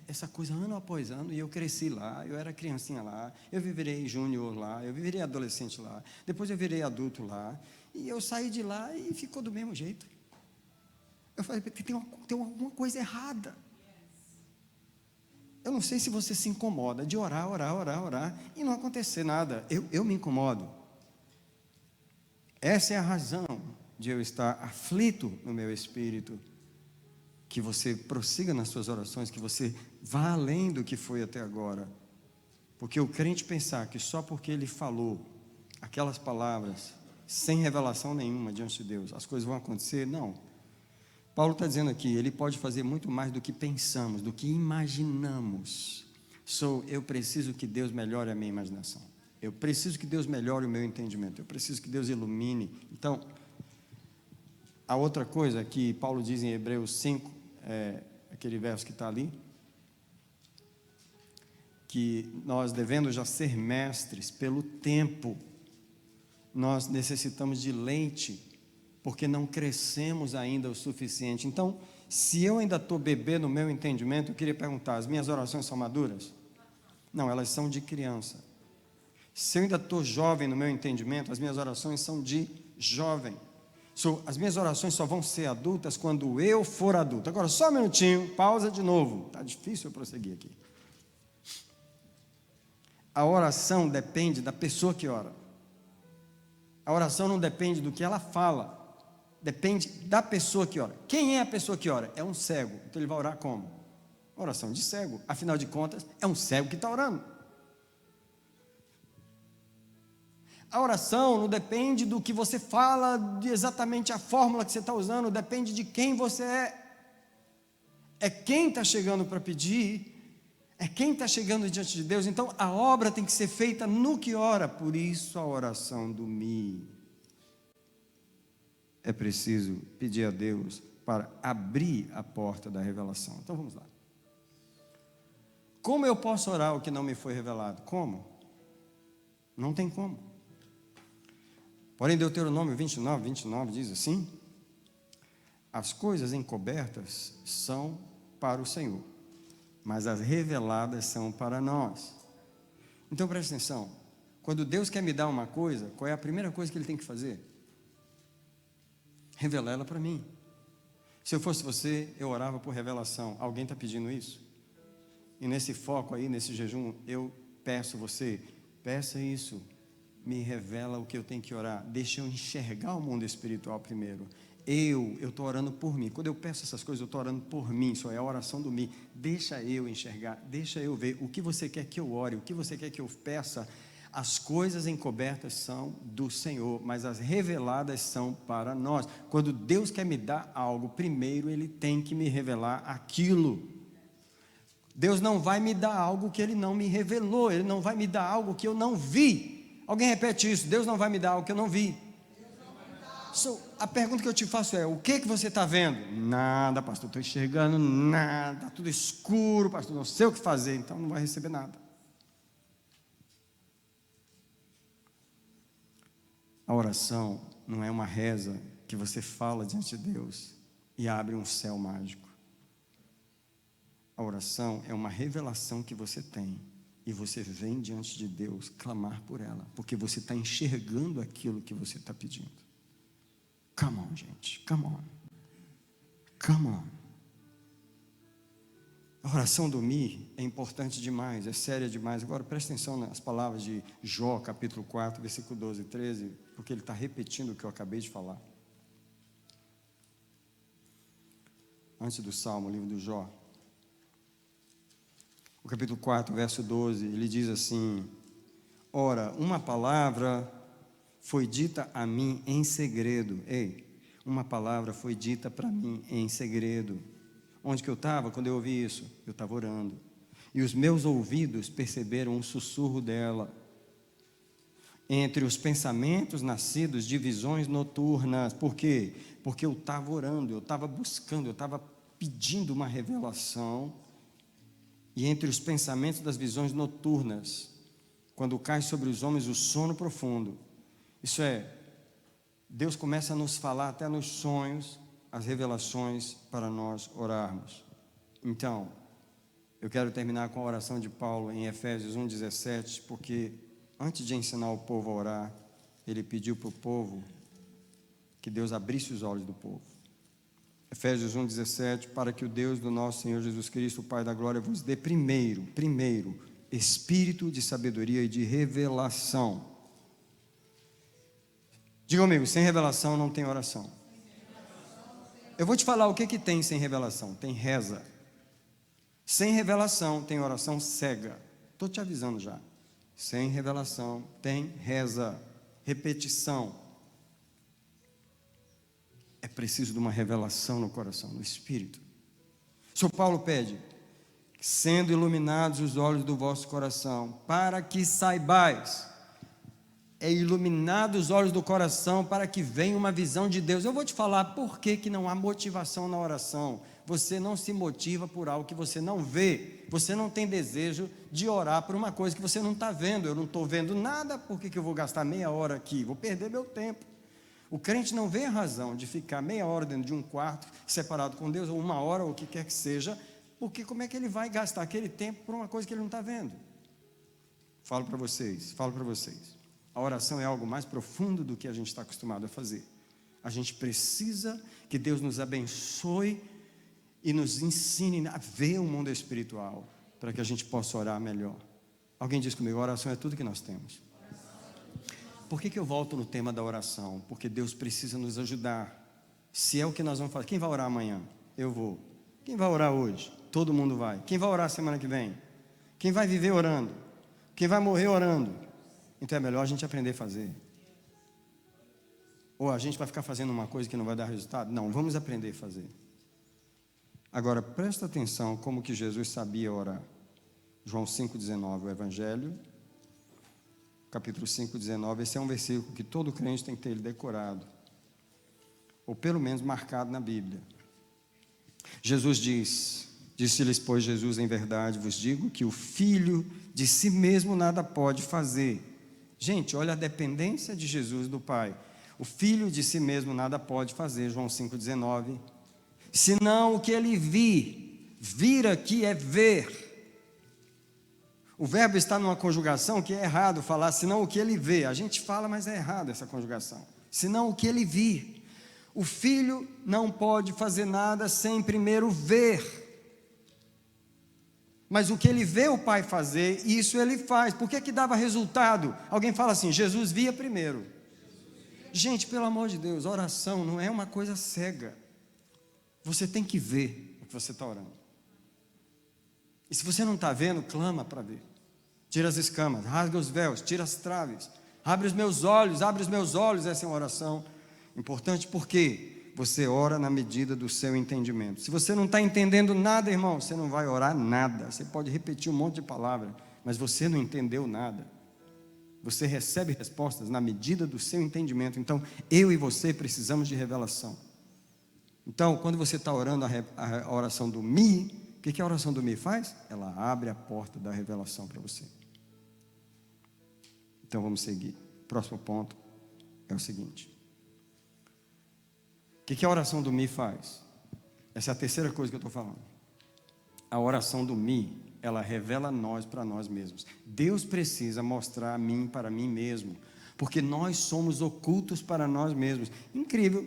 essa coisa ano após ano, e eu cresci lá, eu era criancinha lá, eu virei júnior lá, eu virei adolescente lá, depois eu virei adulto lá, e eu saí de lá e ficou do mesmo jeito. Eu falei, tem alguma coisa errada. Eu não sei se você se incomoda de orar, e não acontecer nada. Eu me incomodo. Essa é a razão de eu estar aflito no meu espírito. Que você prossiga nas suas orações, que você vá além do que foi até agora. Porque o crente pensar que só porque ele falou aquelas palavras, sem revelação nenhuma diante de Deus, as coisas vão acontecer, não. Paulo está dizendo aqui, ele pode fazer muito mais do que pensamos, do que imaginamos. Eu preciso que Deus melhore a minha imaginação. Eu preciso que Deus melhore o meu entendimento. Eu preciso que Deus ilumine. Então, a outra coisa que Paulo diz em Hebreus 5, aquele verso que está ali, que nós devendo já ser mestres pelo tempo, nós necessitamos de leite, porque não crescemos ainda o suficiente. Então, se eu ainda estou bebê no meu entendimento, eu queria perguntar, as minhas orações são maduras? Não, elas são de criança. Se eu ainda estou jovem no meu entendimento, as minhas orações são de jovem. As minhas orações só vão ser adultas quando eu for adulto. Agora, só um minutinho, pausa de novo. Está difícil eu prosseguir aqui. A oração depende da pessoa que ora. A oração não depende do que ela fala. Depende da pessoa que ora. Quem é a pessoa que ora? É um cego. Então ele vai orar como? Oração de cego. Afinal de contas, é um cego que está orando. A oração não depende do que você fala, de exatamente a fórmula que você está usando, depende de quem você é. É quem está chegando para pedir, é quem está chegando diante de Deus. Então a obra tem que ser feita no que ora. Por isso a oração do Mi. É preciso pedir a Deus para abrir a porta da revelação. Então vamos lá. Como eu posso orar o que não me foi revelado? Como? Não tem como. Porém, Deuteronômio 29 diz assim: as coisas encobertas são para o Senhor, mas as reveladas são para nós. Então preste atenção, quando Deus quer me dar uma coisa, qual é a primeira coisa que Ele tem que fazer? Revelar ela para mim. Se eu fosse você, eu orava por revelação. Alguém está pedindo isso? E nesse foco aí, nesse jejum, eu peço você, peça isso. Me revela o que eu tenho que orar. Deixa eu enxergar o mundo espiritual primeiro. Eu estou orando por mim. Quando eu peço essas coisas, eu estou orando por mim. Isso é a oração do mim. Deixa eu enxergar, deixa eu ver o que você quer que eu ore, o que você quer que eu peça. As coisas encobertas são do Senhor, mas as reveladas são para nós. Quando Deus quer me dar algo, primeiro Ele tem que me revelar aquilo. Deus não vai me dar algo que Ele não me revelou. Ele não vai me dar algo que eu não vi. Alguém repete isso: Deus não vai me dar algo que eu não vi. A pergunta que eu te faço é: o que você está vendo? Nada, pastor, estou enxergando nada, está tudo escuro, pastor, não sei o que fazer. Então não vai receber nada. A oração não é uma reza que você fala diante de Deus e abre um céu mágico. A oração é uma revelação que você tem e você vem diante de Deus clamar por ela, porque você está enxergando aquilo que você está pedindo. Come on, gente, come on. Come on. A oração do Mi é importante demais, é séria demais. Agora preste atenção nas palavras de Jó, capítulo 4, versículo 12 e 13, porque ele está repetindo o que eu acabei de falar. Antes do Salmo, o livro do Jó. O capítulo 4, verso 12, ele diz assim: ora, uma palavra foi dita a mim em segredo. Uma palavra foi dita para mim em segredo. Onde que eu estava quando eu ouvi isso? Eu estava orando. E os meus ouvidos perceberam um sussurro dela. Entre os pensamentos nascidos de visões noturnas. Por quê? Porque eu estava orando, eu estava buscando, eu estava pedindo uma revelação. E entre os pensamentos das visões noturnas, quando cai sobre os homens o sono profundo, isso é, Deus começa a nos falar até nos sonhos, as revelações para nós orarmos. Então, Eu quero terminar com a oração de Paulo em Efésios 1,17, porque antes de ensinar o povo a orar, ele pediu para o povo que Deus abrisse os olhos do povo. Efésios 1,17, para que o Deus do nosso Senhor Jesus Cristo, o Pai da glória, vos dê primeiro, espírito de sabedoria e de revelação. Diga comigo, sem revelação não tem oração. Eu vou te falar o que tem sem revelação. Tem reza. Sem revelação tem oração cega. Estou te avisando já. Sem revelação tem reza, repetição. É preciso de uma revelação no coração, no espírito. O São Paulo pede, sendo iluminados os olhos do vosso coração, para que saibais. É iluminados os olhos do coração para que venha uma visão de Deus. Eu vou te falar por que não há motivação na oração. Você não se motiva por algo que você não vê. Você não tem desejo de orar por uma coisa que você não está vendo. Eu não estou vendo nada, por que eu vou gastar meia hora aqui? Vou perder meu tempo. O crente não vê a razão de ficar meia hora dentro de um quarto, separado com Deus, ou uma hora, ou o que quer que seja, porque como é que ele vai gastar aquele tempo por uma coisa que ele não está vendo? Falo para vocês. A oração é algo mais profundo do que a gente está acostumado a fazer. A gente precisa que Deus nos abençoe e nos ensine a ver o mundo espiritual, para que a gente possa orar melhor. Alguém diz comigo, a oração é tudo que nós temos. Por que eu volto no tema da oração? Porque Deus precisa nos ajudar. Se é o que nós vamos fazer. Quem vai orar amanhã? Eu vou. Quem vai orar hoje? Todo mundo vai. Quem vai orar semana que vem? Quem vai viver orando? Quem vai morrer orando? Então é melhor a gente aprender a fazer. Ou a gente vai ficar fazendo uma coisa que não vai dar resultado? Não, vamos aprender a fazer. Agora, presta atenção como que Jesus sabia orar. João 5,19, o Evangelho, capítulo 5,19, esse é um versículo que todo crente tem que ter ele decorado, ou pelo menos marcado na Bíblia. Jesus disse-lhes, pois, Jesus, em verdade vos digo que o Filho de si mesmo nada pode fazer. Gente, olha a dependência de Jesus do Pai. O Filho de si mesmo nada pode fazer, João 5,19. Senão o que ele vir aqui é ver. O verbo está numa conjugação que é errado falar, senão o que ele vê. A gente fala, mas é errado essa conjugação. Senão o que ele vir. O Filho não pode fazer nada sem primeiro ver. Mas o que ele vê o Pai fazer, isso ele faz. Por que dava resultado? Alguém fala assim, Jesus via primeiro. Gente, pelo amor de Deus, oração não é uma coisa cega. Você tem que ver o que você está orando. E se você não está vendo, clama para ver. Tira as escamas, rasga os véus, tira as traves. Abre os meus olhos, essa é uma oração importante, porque você ora na medida do seu entendimento. Se você não está entendendo nada, irmão, você não vai orar nada. Você pode repetir um monte de palavras, mas você não entendeu nada. Você recebe respostas na medida do seu entendimento. Então, eu e você precisamos de revelação. Então, quando você está orando a oração do Mi, o que a oração do Mi faz? Ela abre a porta da revelação para você. Então, vamos seguir. Próximo ponto é o seguinte. O que a oração do Mi faz? Essa é a terceira coisa que eu estou falando. A oração do Mi, ela revela nós para nós mesmos. Deus precisa mostrar a mim para mim mesmo, porque nós somos ocultos para nós mesmos. Incrível.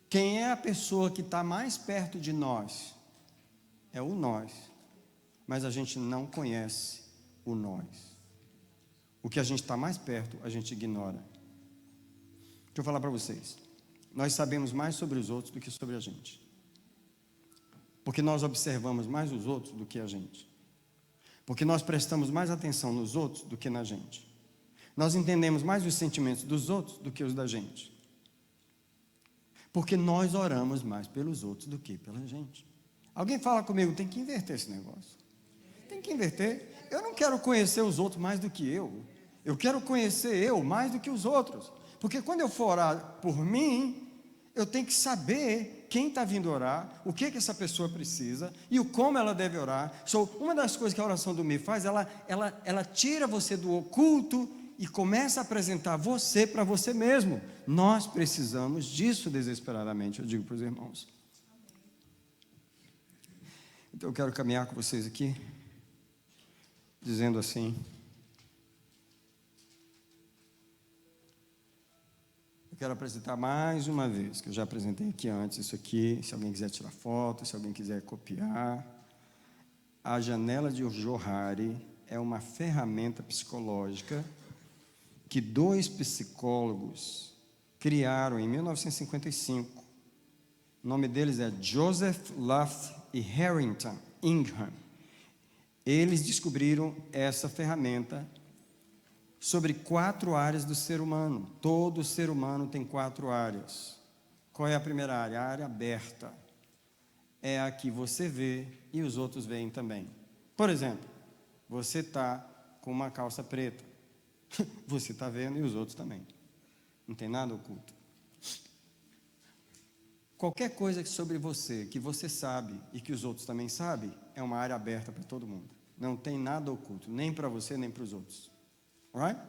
Quem é a pessoa que está mais perto de nós? É o nós. Mas a gente não conhece o nós. O que a gente está mais perto, a gente ignora. Deixa eu falar para vocês. Nós sabemos mais sobre os outros do que sobre a gente. Porque nós observamos mais os outros do que a gente. Porque nós prestamos mais atenção nos outros do que na gente. Nós entendemos mais os sentimentos dos outros do que os da gente. Porque nós oramos mais pelos outros do que pela gente. Alguém fala comigo, tem que inverter esse negócio. Tem que inverter. Eu não quero conhecer os outros mais do que eu. Eu quero conhecer eu mais do que os outros. Porque quando eu for orar por mim, eu tenho que saber quem está vindo orar, o que essa pessoa precisa e o como ela deve orar. Uma das coisas que a oração do Mi faz, ela tira você do oculto e começa a apresentar você para você mesmo. Nós precisamos disso desesperadamente, eu digo para os irmãos. Então eu quero caminhar com vocês aqui, dizendo assim: eu quero apresentar mais uma vez, que eu já apresentei aqui antes, isso aqui, se alguém quiser tirar foto, se alguém quiser copiar. A janela de Johari é uma ferramenta psicológica que 2 psicólogos criaram em 1955. O nome deles é Joseph Luft e Harrington Ingham. Eles descobriram essa ferramenta sobre 4 áreas do ser humano. Todo ser humano tem 4 áreas. Qual é a primeira área? A área aberta. É a que você vê e os outros veem também. Por exemplo, você está com uma calça preta. Você está vendo e os outros também. Não tem nada oculto. Qualquer coisa sobre você que você sabe e que os outros também sabem, é uma área aberta para todo mundo. Não tem nada oculto, nem para você, nem para os outros. Alright?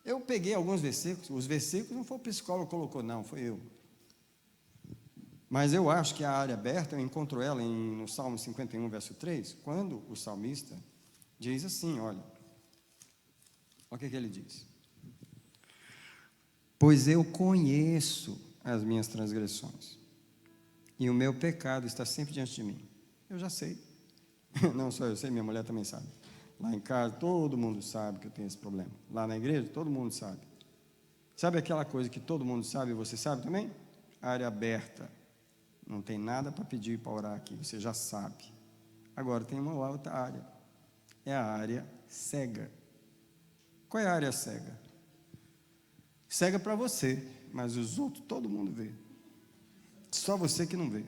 Eu peguei alguns versículos, os versículos não foi o psicólogo que colocou, não, foi eu. Mas eu acho que a área aberta, eu encontro ela no Salmo 51, verso 3, quando o salmista diz assim, olha o que ele diz. Pois eu conheço as minhas transgressões, e o meu pecado está sempre diante de mim. Eu já sei. Não só eu sei, minha mulher também sabe. Lá em casa, todo mundo sabe que eu tenho esse problema. Lá na igreja, todo mundo sabe. Sabe aquela coisa que todo mundo sabe e você sabe também? Área aberta. Não tem nada para pedir para orar aqui, você já sabe. Agora tem uma outra área. É a área cega. Qual é a área cega? Cega para você, mas os outros todo mundo vê. Só você que não vê.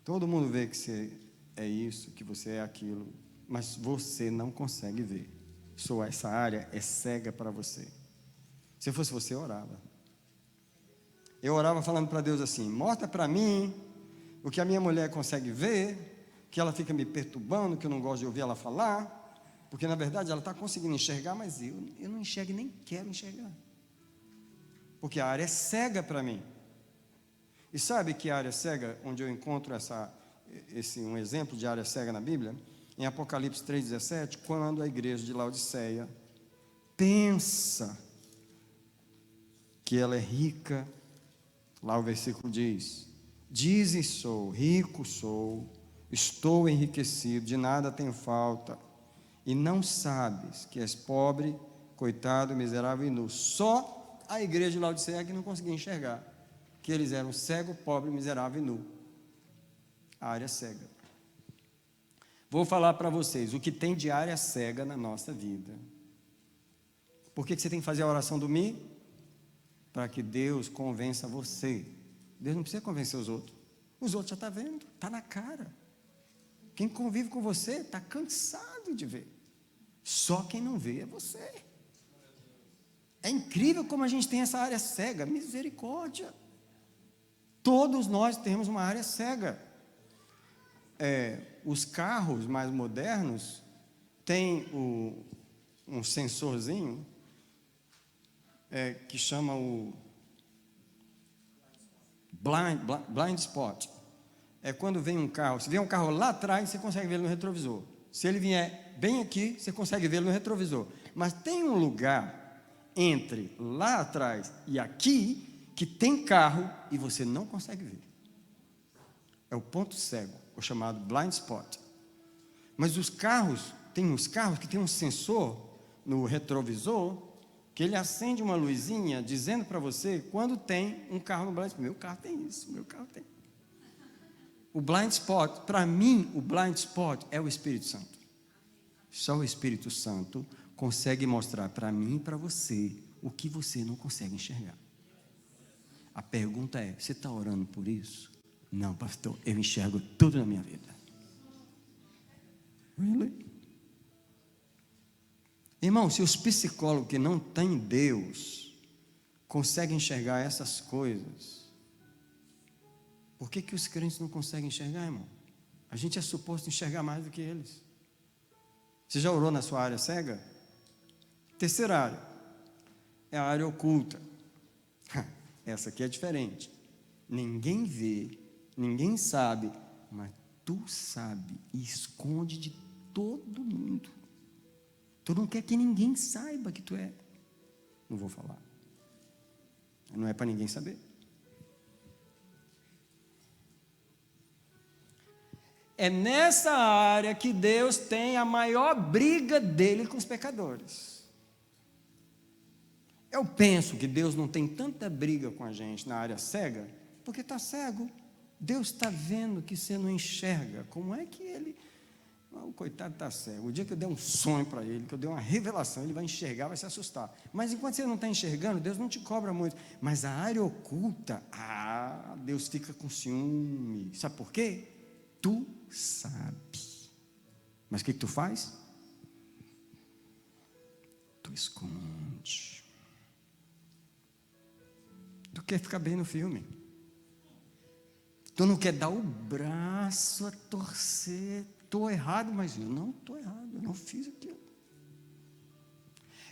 Todo mundo vê que você é isso, que você é aquilo, mas você não consegue ver. Só essa área é cega para você. Se fosse você, eu orava. Eu orava falando para Deus assim: mostra para mim o que a minha mulher consegue ver, que ela fica me perturbando, que eu não gosto de ouvir ela falar, porque na verdade ela está conseguindo enxergar, mas eu não enxergo e nem quero enxergar, porque a área é cega para mim. E sabe que área cega, onde eu encontro um exemplo de área cega na Bíblia? Em Apocalipse 3,17, quando a igreja de Laodiceia pensa que ela é rica. Lá o versículo diz: dizes sou, rico sou, estou enriquecido, de nada tenho falta, e não sabes que és pobre, coitado, miserável e nu. Só a igreja de Laodiceia que não conseguia enxergar que eles eram cego, pobre, miserável e nu. A área cega. Vou falar para vocês o que tem de área cega na nossa vida. Por que você tem que fazer a oração do Mi? Para que Deus convença você. Deus não precisa convencer os outros. Os outros já estão vendo, está na cara. Quem convive com você está cansado de ver. Só quem não vê é você. É incrível como a gente tem essa área cega. Misericórdia. Todos nós temos uma área cega. Os carros mais modernos têm um sensorzinho que chama o blind spot. É quando vem um carro, se vier um carro lá atrás, você consegue ver ele no retrovisor. Se ele vier bem aqui, você consegue ver ele no retrovisor. Mas tem um lugar entre lá atrás e aqui que tem carro e você não consegue ver. É o ponto cego, o chamado blind spot. Mas tem uns carros que tem um sensor no retrovisor que ele acende uma luzinha dizendo para você quando tem um carro no blind spot. Meu carro tem isso, meu carro tem. O blind spot, para mim, o blind spot é o Espírito Santo. Só o Espírito Santo consegue mostrar para mim e para você o que você não consegue enxergar. A pergunta é: você está orando por isso? Não, pastor, eu enxergo tudo na minha vida. Really? Irmão, se os psicólogos que não têm Deus conseguem enxergar essas coisas, por que os crentes não conseguem enxergar, irmão? A gente é suposto enxergar mais do que eles. Você já orou na sua área cega? Terceira área é a área oculta. Essa aqui é diferente. Ninguém vê, ninguém sabe, mas tu sabe e esconde de todo mundo. Tu não quer que ninguém saiba que tu é. Não vou falar. Não é para ninguém saber. É nessa área que Deus tem a maior briga dele com os pecadores. Eu penso que Deus não tem tanta briga com a gente na área cega, porque está cego. Deus está vendo que você não enxerga. Como é que ele... O coitado está cego. O dia que eu der um sonho para ele, que eu der uma revelação, ele vai enxergar, vai se assustar. Mas enquanto você não está enxergando, Deus não te cobra muito. Mas a área oculta, Deus fica com ciúme. Sabe por quê? Tu sabe. Mas o que tu faz? Tu esconde. Tu quer ficar bem no filme. Tu não quer dar o braço a torcer. Estou errado, mas eu não estou errado. Eu não fiz aquilo.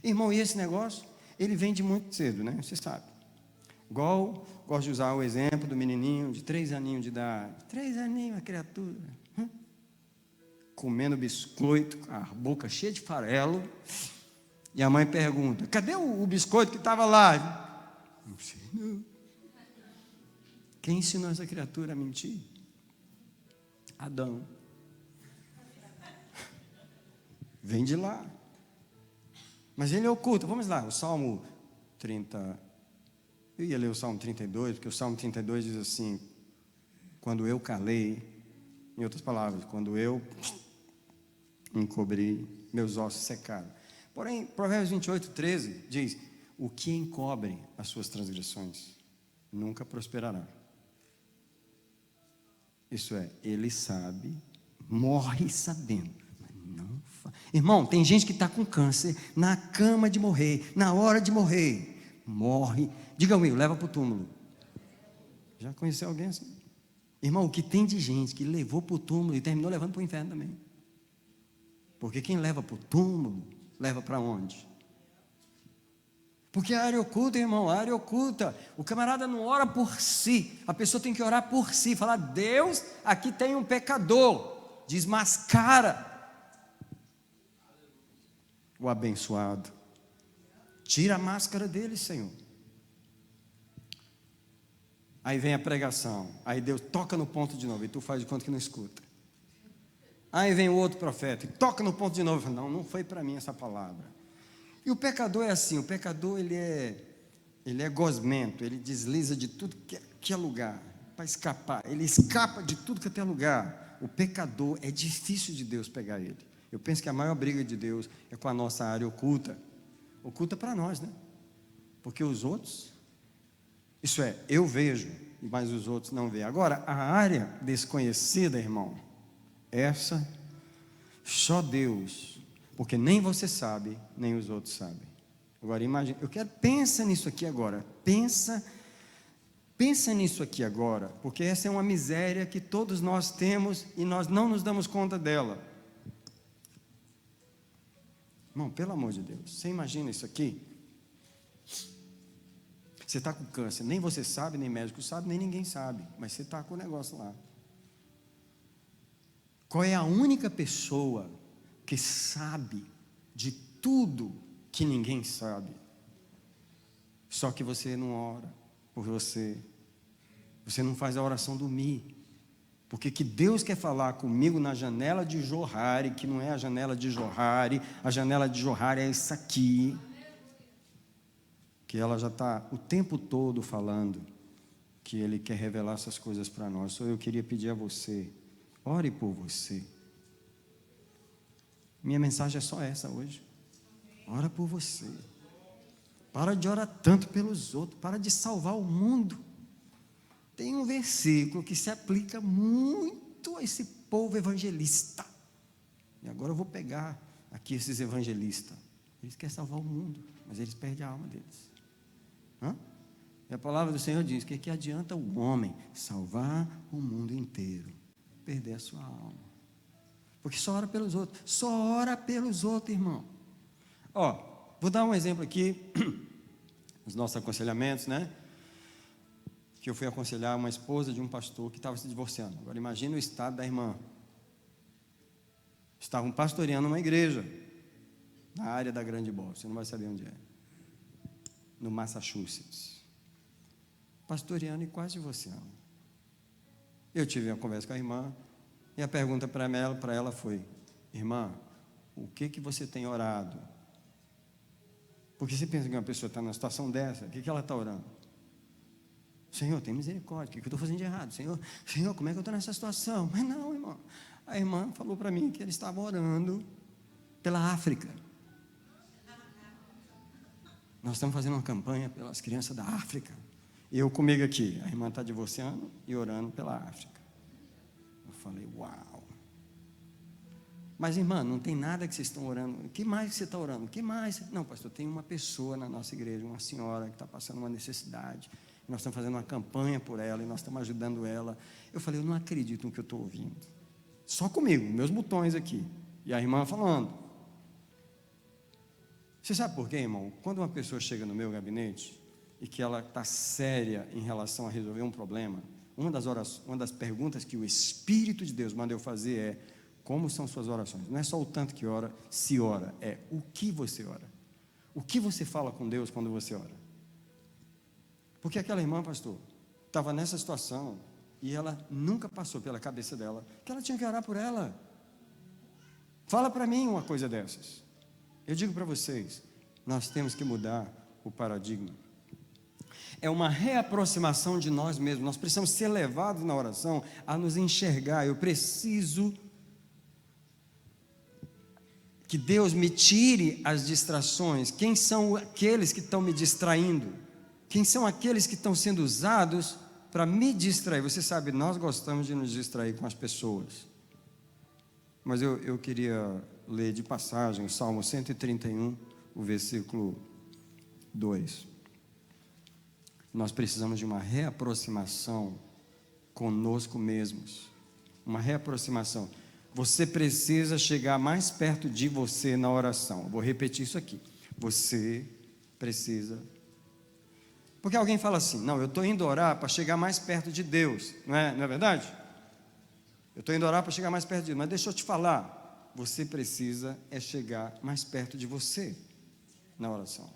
Irmão, e esse negócio, ele vem de muito cedo, né? Você sabe. Igual, gosto de usar o exemplo do menininho de 3 aninhos de idade. 3 aninhos, a criatura. Comendo biscoito, com a boca cheia de farelo. E a mãe pergunta, cadê o biscoito que estava lá? Não sei, não. Quem ensinou essa criatura a mentir? Adão. Vem de lá. Mas ele é oculto. Vamos lá, o Salmo 30. Eu ia ler o Salmo 32, porque o Salmo 32 diz assim: quando eu calei, em outras palavras, quando eu encobri, meus ossos secaram. Porém, Provérbios 28, 13 diz: o que encobre as suas transgressões nunca prosperará. Isso é, ele sabe, morre sabendo, mas não faz. Irmão, tem gente que está com câncer, na cama de morrer, na hora de morrer, morre. Diga comigo, leva para o túmulo. Já conheceu alguém assim? Irmão, o que tem de gente que levou para o túmulo e terminou levando para o inferno também. Porque quem leva para o túmulo, leva para onde? Porque a área oculta, irmão, a área oculta. O camarada não ora por si. A pessoa tem que orar por si. Falar, Deus, aqui tem um pecador. Desmascara o abençoado. Tira a máscara dele, Senhor. Aí vem a pregação. Aí Deus toca no ponto de novo. E tu faz de conta que não escuta. Aí vem o outro profeta. E toca no ponto de novo. Fala, não foi para mim essa palavra. E o pecador é assim, o pecador ele é gosmento, ele desliza de tudo que é lugar, para escapar, ele escapa de tudo que é lugar. O pecador, é difícil de Deus pegar ele. Eu penso que a maior briga de Deus é com a nossa área oculta, oculta para nós, né? Porque os outros, isso é, eu vejo, mas os outros não veem. Agora, a área desconhecida, irmão, essa, só Deus... Porque nem você sabe, nem os outros sabem. Agora imagine, pensa nisso aqui agora. Pensa nisso aqui agora, porque essa é uma miséria que todos nós temos e nós não nos damos conta dela. Irmão, pelo amor de Deus, você imagina isso aqui? Você está com câncer, nem você sabe, nem médico sabe, nem ninguém sabe, mas você está com o negócio lá. Qual é a única pessoa que sabe de tudo que ninguém sabe? Só que você não ora por você. Você não faz a oração do Mi. Porque que Deus quer falar comigo na janela de Johari, que não é a janela de Johari, a janela de Johari é essa aqui. Que ela já está o tempo todo falando que Ele quer revelar essas coisas para nós. Só eu queria pedir a você, ore por você. Minha mensagem é só essa hoje. Ora por você. Para de orar tanto pelos outros. Para de salvar o mundo. Tem um versículo que se aplica muito a esse povo evangelista. E agora eu vou pegar aqui esses evangelistas. Eles querem salvar o mundo, mas eles perdem a alma deles. E a palavra do Senhor diz que adianta o homem salvar o mundo inteiro, perder a sua alma. Porque só ora pelos outros. Só ora pelos outros, irmão. Vou dar um exemplo aqui. Os nossos aconselhamentos, né? que eu fui aconselhar uma esposa de um pastor que estava se divorciando. Agora imagine o estado da irmã. Estavam pastoreando uma igreja na área da Grande Boston, você não vai saber onde é, no Massachusetts. Pastoreando e quase divorciando. Eu tive uma conversa com a irmã e a pergunta para ela foi: irmã, o que você tem orado? Porque você pensa que uma pessoa está numa situação dessa, o que ela está orando? Senhor, tem misericórdia, o que eu estou fazendo de errado? Senhor, como é que eu estou nessa situação? Mas não, irmão. A irmã falou para mim que ele estava orando pela África. Nós estamos fazendo uma campanha pelas crianças da África. E eu comigo aqui, a irmã está divorciando e orando pela África. Eu falei, uau. Mas irmã, não tem nada que vocês estão orando. O que mais você está orando? O que mais? Não, pastor, tem uma pessoa na nossa igreja, uma senhora que está passando uma necessidade. Nós estamos fazendo uma campanha por ela e nós estamos ajudando ela. Eu falei, eu não acredito no que eu estou ouvindo. Só comigo, meus botões aqui. E a irmã falando. Você sabe por quê, irmão? Quando uma pessoa chega no meu gabinete e que ela está séria em relação a resolver um problema, uma das perguntas que o Espírito de Deus manda eu fazer é: como são suas orações? Não é só o tanto que ora, se ora, é o que você ora. O que você fala com Deus quando você ora? Porque aquela irmã, pastor, estava nessa situação e ela nunca passou pela cabeça dela que ela tinha que orar por ela. Fala para mim uma coisa dessas. Eu digo para vocês, nós temos que mudar o paradigma. É uma reaproximação de nós mesmos. Nós precisamos ser levados na oração a nos enxergar. Eu preciso que Deus me tire as distrações. Quem são aqueles que estão me distraindo? Quem são aqueles que estão sendo usados para me distrair? Você sabe, nós gostamos de nos distrair com as pessoas. Mas eu queria ler de passagem o Salmo 131, o versículo 2. Nós precisamos de uma reaproximação conosco mesmos. Uma reaproximação. Você precisa chegar mais perto de você na oração. Eu vou repetir isso aqui. Você precisa. Porque alguém fala assim: não, eu estou indo orar para chegar mais perto de Deus. Não é verdade? Eu estou indo orar para chegar mais perto de Deus. Mas deixa eu te falar. Você precisa chegar mais perto de você na oração.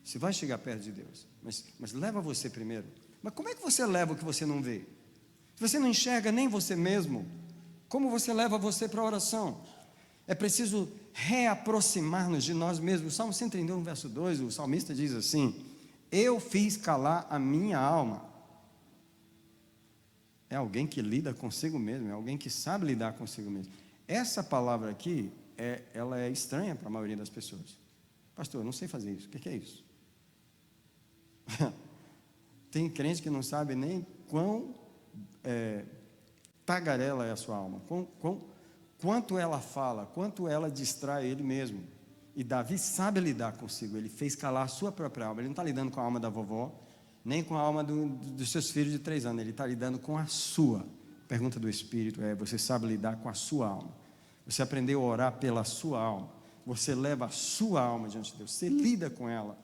Você vai chegar perto de Deus. Mas leva você primeiro. Mas como é que você leva o que você não vê? Se você não enxerga nem você mesmo, como você leva você para a oração? É preciso reaproximar-nos de nós mesmos. O Salmo 131, verso 2, o salmista diz assim: eu fiz calar a minha alma. É alguém que lida consigo mesmo, é alguém que sabe lidar consigo mesmo. Essa palavra aqui, ela é estranha para a maioria das pessoas. Pastor, eu não sei fazer isso. O que é isso? Tem crente que não sabe nem quão tagarela é a sua alma, quanto ela fala, quanto ela distrai ele mesmo. E Davi sabe lidar consigo. Ele fez calar a sua própria alma. Ele não está lidando com a alma da vovó, nem com a alma dos seus filhos de 3 anos. Ele está lidando com a sua. Pergunta do Espírito é: você sabe lidar com a sua alma? Você aprendeu a orar pela sua alma? Você leva a sua alma diante de Deus? Você lida com ela?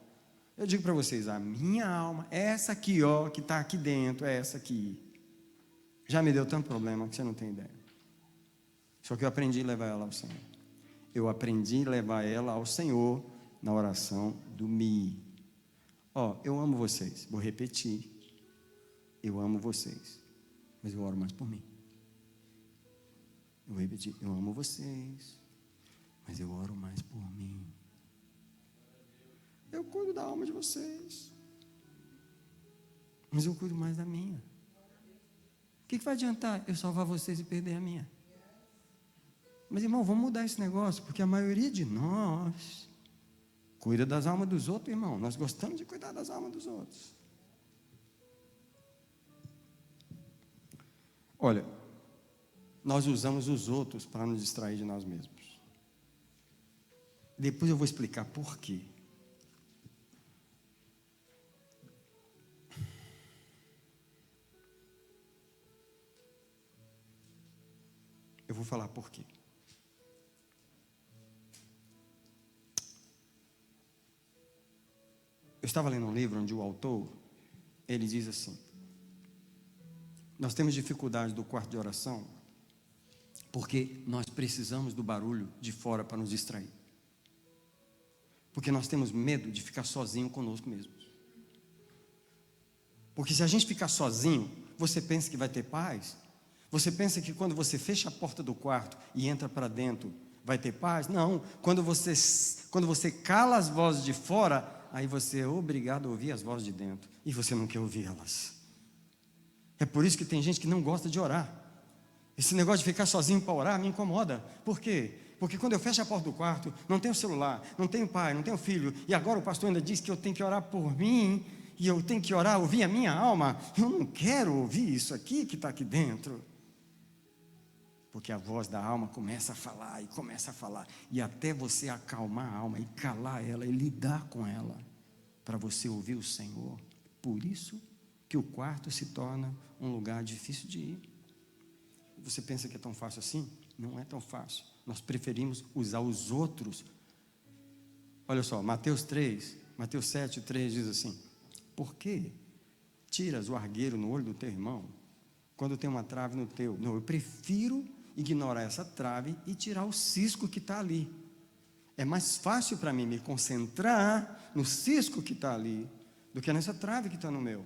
Eu digo para vocês, a minha alma, essa aqui, ó, que está aqui dentro, é essa aqui. Já me deu tanto problema que você não tem ideia. Só que eu aprendi a levar ela ao Senhor. Eu aprendi a levar ela ao Senhor na oração do me. Eu amo vocês. Vou repetir. Eu amo vocês. Mas eu oro mais por mim. Eu vou repetir. Eu amo vocês. Mas eu oro mais por mim. Eu cuido da alma de vocês. Mas eu cuido mais da minha. O que vai adiantar eu salvar vocês e perder a minha? Mas, irmão, vamos mudar esse negócio, porque a maioria de nós cuida das almas dos outros, irmão. Nós gostamos de cuidar das almas dos outros. Olha, nós usamos os outros para nos distrair de nós mesmos. Depois eu vou explicar por quê. Eu vou falar por quê. Eu estava lendo um livro onde o autor, ele diz assim: nós temos dificuldade do quarto de oração porque nós precisamos do barulho de fora para nos distrair. Porque nós temos medo de ficar sozinho conosco mesmos. Porque se a gente ficar sozinho, você pensa que vai ter paz? Você pensa que quando você fecha a porta do quarto e entra para dentro, vai ter paz? Não. Quando você cala as vozes de fora, aí você é obrigado a ouvir as vozes de dentro. E você não quer ouvi-las. É por isso que tem gente que não gosta de orar. Esse negócio de ficar sozinho para orar me incomoda. Por quê? Porque quando eu fecho a porta do quarto, não tenho celular, não tenho pai, não tenho filho, e agora o pastor ainda diz que eu tenho que orar por mim, e eu tenho que orar, ouvir a minha alma. Eu não quero ouvir isso aqui que está aqui dentro. Porque a voz da alma começa a falar, e começa a falar, e até você acalmar a alma, e calar ela, e lidar com ela, para você ouvir o Senhor. Por isso que o quarto se torna um lugar difícil de ir. Você pensa que é tão fácil assim? Não é tão fácil. Nós preferimos usar os outros. Olha só, Mateus 7, 3 diz assim: por que tiras o argueiro no olho do teu irmão, quando tem uma trave no teu? Não, eu prefiro ignorar essa trave e tirar o cisco que está ali. É mais fácil para mim me concentrar no cisco que está ali, do que nessa trave que está no meu.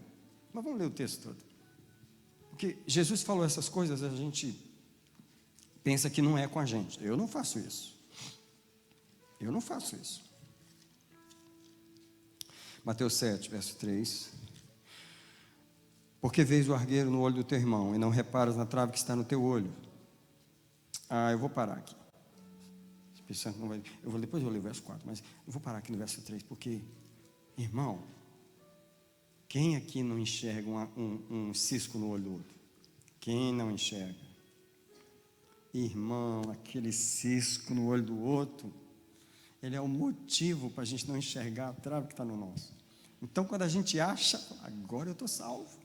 Mas vamos ler o texto todo. Porque Jesus falou essas coisas, a gente pensa que não é com a gente. Eu não faço isso. Eu não faço isso. Mateus 7, verso 3. Por que vês o argueiro no olho do teu irmão e não reparas na trave que está no teu olho? Eu vou parar aqui. Depois eu vou ler o verso 4, mas eu vou parar aqui no verso 3, porque, irmão, quem aqui não enxerga um cisco no olho do outro? Quem não enxerga? Irmão, aquele cisco no olho do outro, ele é o motivo para a gente não enxergar a trave que está no nosso. Então, quando a gente acha, agora eu estou salvo,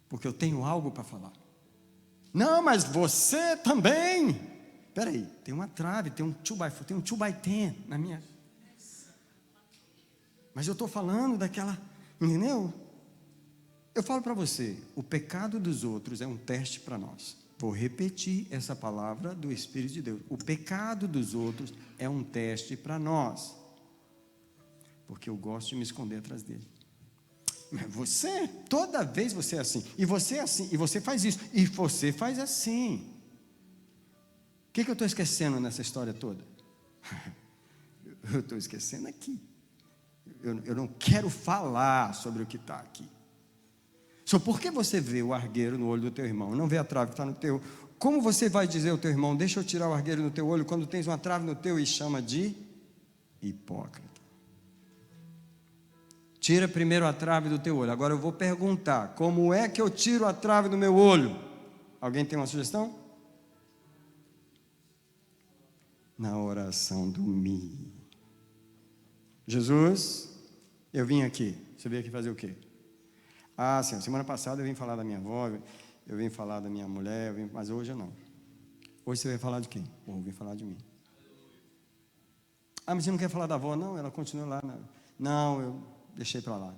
porque eu tenho algo para falar. Não, mas você também. Espera aí, tem uma trave, tem um 2x10 na minha. Mas eu estou falando daquela, entendeu? Eu falo para você, o pecado dos outros é um teste para nós. Vou repetir essa palavra do Espírito de Deus. O pecado dos outros é um teste para nós. Porque eu gosto de me esconder atrás dele. Mas você, toda vez você é assim. E você é assim, e você faz isso, e você faz assim. O que eu estou esquecendo nessa história toda? Eu estou esquecendo aqui. Eu não quero falar sobre o que está aqui. Só porque você vê o argueiro no olho do teu irmão, não vê a trave que está no teu, como você vai dizer ao teu irmão, deixa eu tirar o argueiro no teu olho, quando tens uma trave no teu, e chama de hipócrita? Tira primeiro a trave do teu olho. Agora eu vou perguntar, como é que eu tiro a trave do meu olho? Alguém tem uma sugestão? Na oração do mim. Jesus, eu vim aqui. Você veio aqui fazer o quê? Sim, semana passada eu vim falar da minha avó, eu vim falar da minha mulher, mas hoje eu não. Hoje você vai falar de quem? Eu vim falar de mim. Mas você não quer falar da avó? Não, ela continua lá. Não, eu deixei para lá.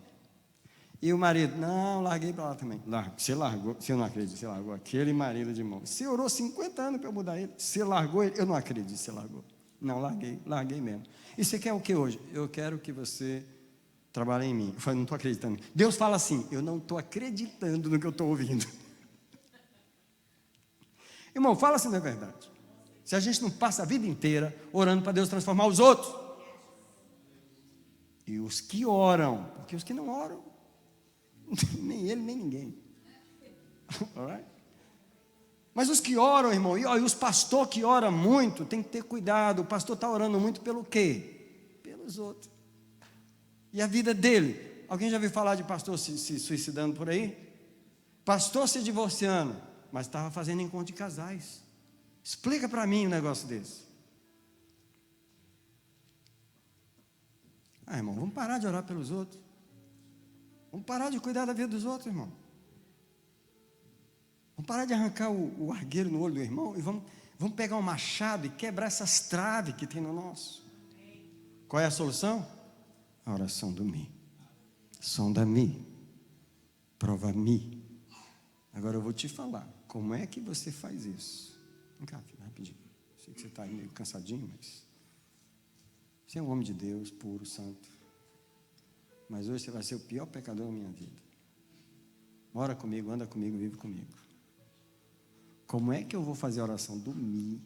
E o marido? Não, larguei para lá também. Você largou, você não acredita, você largou aquele marido de mão. Você orou 50 anos para eu mudar ele, você largou ele? Eu não acredito que você largou. Não, larguei mesmo. E você quer o que hoje? Eu quero que você trabalhe em mim. Eu falei, não estou acreditando. Deus fala assim, eu não estou acreditando no que eu estou ouvindo. Irmão, fala se não é verdade. Se a gente não passa a vida inteira orando para Deus transformar os outros. E os que oram, porque os que não oram, nem ele, nem ninguém. Alright? Mas os que oram, irmão, e os pastores que oram muito, tem que ter cuidado. O pastor está orando muito pelo quê? Pelos outros. E a vida dele? Alguém já ouviu falar de pastor se suicidando por aí? Pastor se divorciando, mas estava fazendo encontro de casais. Explica para mim um negócio desse. Irmão, vamos parar de orar pelos outros. Vamos parar de cuidar da vida dos outros, irmão. Vamos parar de arrancar o argueiro no olho do irmão e vamos pegar um machado e quebrar essas traves que tem no nosso. Qual é a solução? A oração do mim. Sonda-me. Prova-me. Agora eu vou te falar, como é que você faz isso? Vem cá, filho, rapidinho. Sei que você está meio cansadinho, mas você é um homem de Deus, puro, santo. Mas hoje você vai ser o pior pecador da minha vida. Ora comigo, anda comigo, vive comigo. Como é que eu vou fazer a oração dormir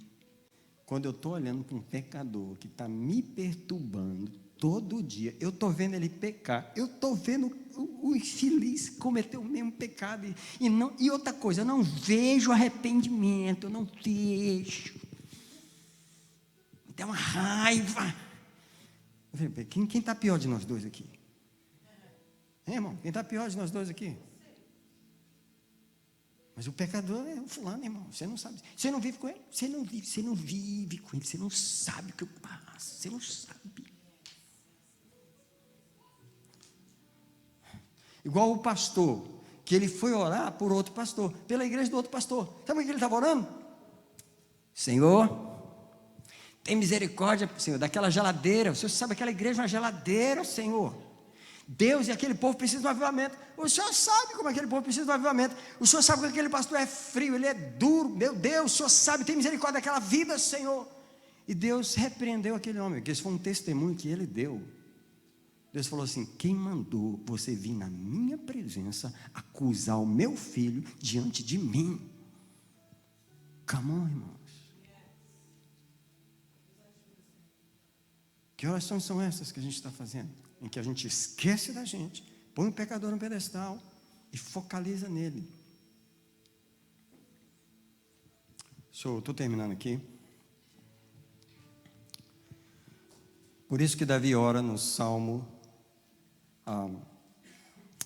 quando eu estou olhando para um pecador que está me perturbando todo dia? Eu estou vendo ele pecar, eu estou vendo o infeliz cometer o mesmo pecado. E outra coisa, eu não vejo arrependimento, eu não vejo. Tem uma raiva. Quem está pior de nós dois aqui? Hein, irmão? Quem está pior de nós dois aqui? Mas o pecador é o fulano, irmão. Você não sabe. Você não vive com ele? Você não vive com ele. Você não sabe o que eu passo. Você não sabe. Igual o pastor, que ele foi orar por outro pastor, pela igreja do outro pastor. Sabe o que ele estava orando? Senhor, tem misericórdia, Senhor, daquela geladeira. O Senhor sabe, aquela igreja é uma geladeira, Senhor. Deus e aquele povo precisam de um avivamento. O Senhor sabe como aquele povo precisa de um avivamento. O Senhor sabe que aquele pastor é frio, ele é duro. Meu Deus, o Senhor sabe, tem misericórdia daquela vida, Senhor. E Deus repreendeu aquele homem, porque esse foi um testemunho que ele deu. Deus falou assim: quem mandou você vir na minha presença acusar o meu filho diante de mim? Come on, irmãos. Que orações são essas que a gente está fazendo? Em que a gente esquece da gente, põe o pecador no pedestal e focaliza nele. Estou terminando aqui. Por isso que Davi ora no Salmo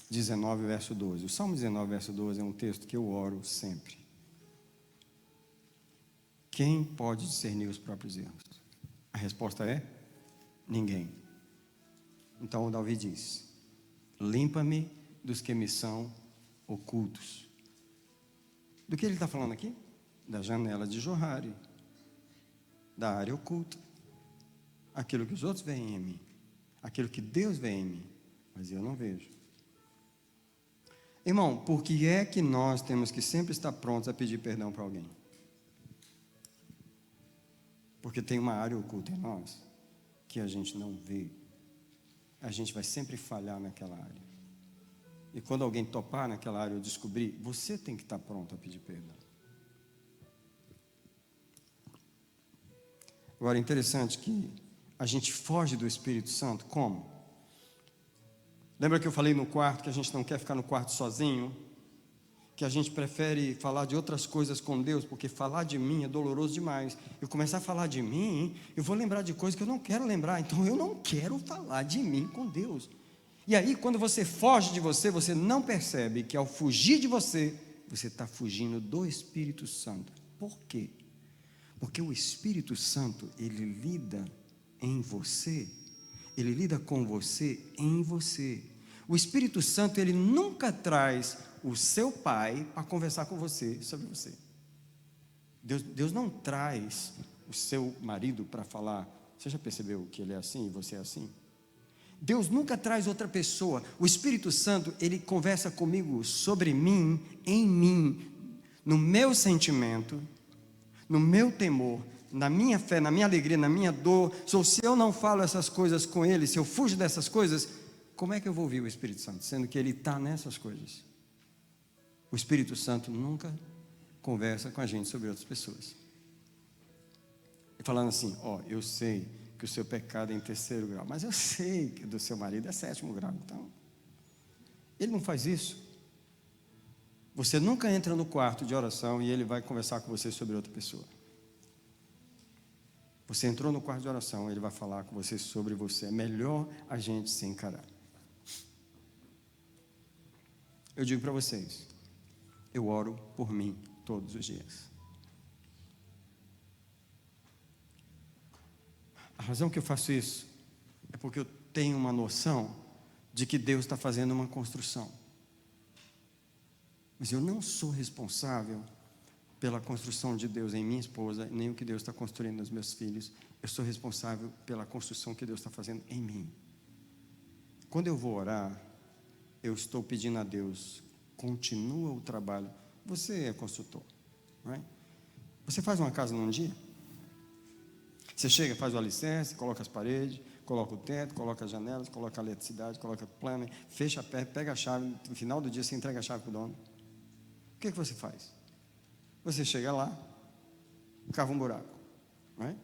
19, verso 12. O Salmo 19, verso 12 é um texto que eu oro sempre. Quem pode discernir os próprios erros? A resposta é: ninguém. Então o Davi diz: limpa-me dos que me são ocultos. Do que ele está falando aqui? Da janela de Johari, da área oculta. Aquilo que os outros veem em mim, aquilo que Deus vê em mim, mas eu não vejo. Irmão, por que é que nós temos que sempre estar prontos a pedir perdão para alguém? Porque tem uma área oculta em nós que a gente não vê. A gente vai sempre falhar naquela área. E quando alguém topar naquela área ou descobrir, você tem que estar pronto a pedir perdão. Agora, é interessante que a gente foge do Espírito Santo. Como? Lembra que eu falei no quarto que a gente não quer ficar no quarto sozinho? Que a gente prefere falar de outras coisas com Deus, porque falar de mim é doloroso demais. Eu começar a falar de mim, eu vou lembrar de coisas que eu não quero lembrar. Então eu não quero falar de mim com Deus. E aí, quando você foge de você, você não percebe que ao fugir de você, você está fugindo do Espírito Santo. Por quê? Porque o Espírito Santo, ele lida em você, ele lida com você em você. O Espírito Santo, ele nunca traz o seu pai para conversar com você sobre você. Deus não traz o seu marido para falar: você já percebeu que ele é assim e você é assim? Deus nunca traz outra pessoa. O Espírito Santo, ele conversa comigo sobre mim, em mim, no meu sentimento, no meu temor, na minha fé, na minha alegria, na minha dor. Se eu não falo essas coisas com ele, se eu fujo dessas coisas, como é que eu vou ouvir o Espírito Santo, sendo que ele está nessas coisas? O Espírito Santo nunca conversa com a gente sobre outras pessoas. E falando assim: eu sei que o seu pecado é em 3º grau, mas eu sei que o do seu marido é 7º grau. Então, ele não faz isso. Você nunca entra no quarto de oração e ele vai conversar com você sobre outra pessoa. Você entrou no quarto de oração, ele vai falar com você sobre você. É melhor a gente se encarar. Eu digo para vocês, eu oro por mim todos os dias. A razão que eu faço isso é porque eu tenho uma noção de que Deus está fazendo uma construção. Mas eu não sou responsável pela construção de Deus em minha esposa, nem o que Deus está construindo nos meus filhos. Eu sou responsável pela construção que Deus está fazendo em mim. Quando eu vou orar, eu estou pedindo a Deus continua o trabalho. Você é construtor, right? Você faz uma casa num dia? Você chega, faz o alicerce, coloca as paredes, coloca o teto, coloca as janelas, coloca a eletricidade, coloca o plano, fecha a pé, pega a chave, no final do dia você entrega a chave para o dono. O que você faz? Você chega lá, cava um buraco, right?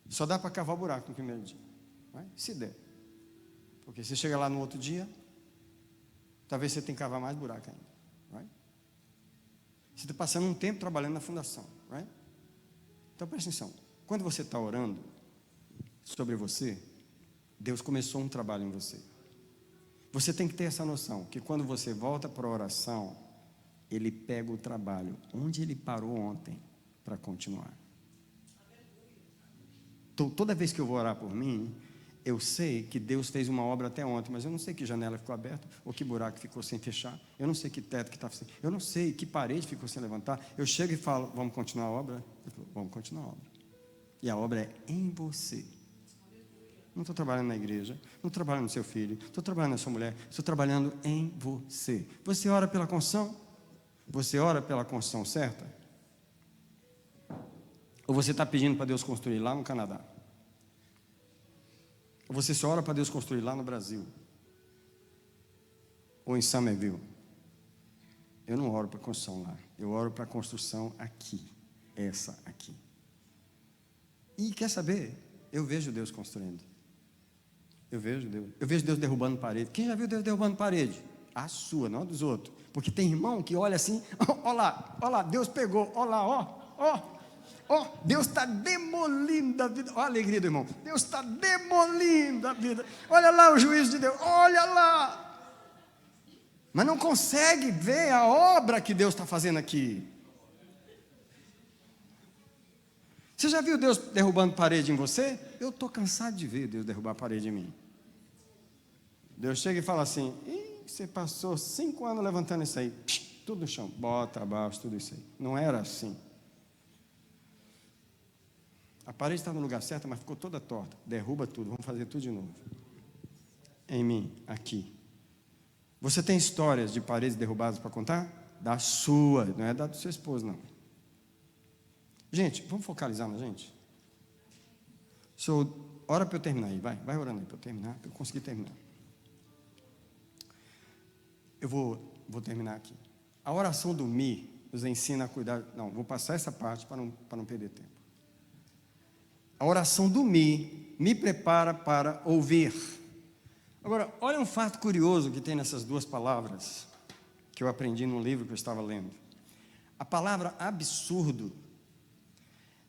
Só dá para cavar o buraco no primeiro dia, right? Se der. Porque você chega lá no outro dia, talvez você tenha que cavar mais buraco ainda, right? Você está passando um tempo trabalhando na fundação, right? Então presta atenção, quando você está orando sobre você, Deus começou um trabalho em você. Você tem que ter essa noção, que quando você volta para a oração, Ele pega o trabalho onde Ele parou ontem para continuar. Então, toda vez que eu vou orar por mim, eu sei que Deus fez uma obra até ontem, mas eu não sei que janela ficou aberta, ou que buraco ficou sem fechar, eu não sei que teto que estava sem, eu não sei que parede ficou sem levantar. Eu chego e falo, vamos continuar a obra? Eu falo, vamos continuar a obra. E a obra é em você. Não estou trabalhando na igreja, não estou trabalhando no seu filho, estou trabalhando na sua mulher, estou trabalhando em você. Você ora pela construção? Você ora pela construção certa? Ou você está pedindo para Deus construir lá no Canadá? Ou você só ora para Deus construir lá no Brasil? Ou em Somerville? Eu não oro para a construção lá, eu oro para a construção aqui, essa aqui. E quer saber? Eu vejo Deus construindo. Eu vejo Deus derrubando parede. Quem já viu Deus derrubando parede? A sua, não a dos outros. Porque tem irmão que olha assim, olha lá, Deus pegou, olha lá, Deus está demolindo a vida. Olha a alegria do irmão. Deus está demolindo a vida. Olha lá o juízo de Deus, olha lá. Mas não consegue ver a obra que Deus está fazendo aqui. Você já viu Deus derrubando parede em você? Eu estou cansado de ver Deus derrubar parede em mim. Deus chega e fala assim, você passou 5 anos levantando isso aí, tudo no chão, bota abaixo, tudo isso aí. Não era assim. A parede está no lugar certo, mas ficou toda torta. Derruba tudo, vamos fazer tudo de novo. Em mim, aqui. Você tem histórias de paredes derrubadas para contar? Da sua, não é da do seu esposo, não. Gente, vamos focalizar na gente? Ora para eu terminar aí, vai orando aí para eu terminar, para eu conseguir terminar. Eu vou terminar aqui. A oração do Mi nos ensina a cuidar. Não, vou passar essa parte para não perder tempo. A oração do Mi me prepara para ouvir. Agora, olha um fato curioso que tem nessas duas palavras, que eu aprendi num livro que eu estava lendo. A palavra absurdo,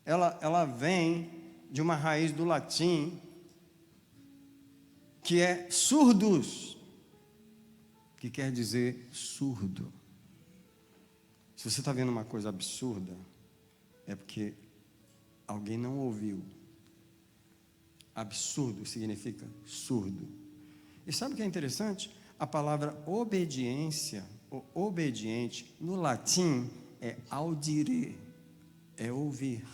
ela vem de uma raiz do latim, que é surdus, que quer dizer surdo. Se você está vendo uma coisa absurda, é porque alguém não ouviu. Absurdo significa surdo. E sabe o que é interessante? A palavra obediência, ou obediente, no latim é audire, é ouvir.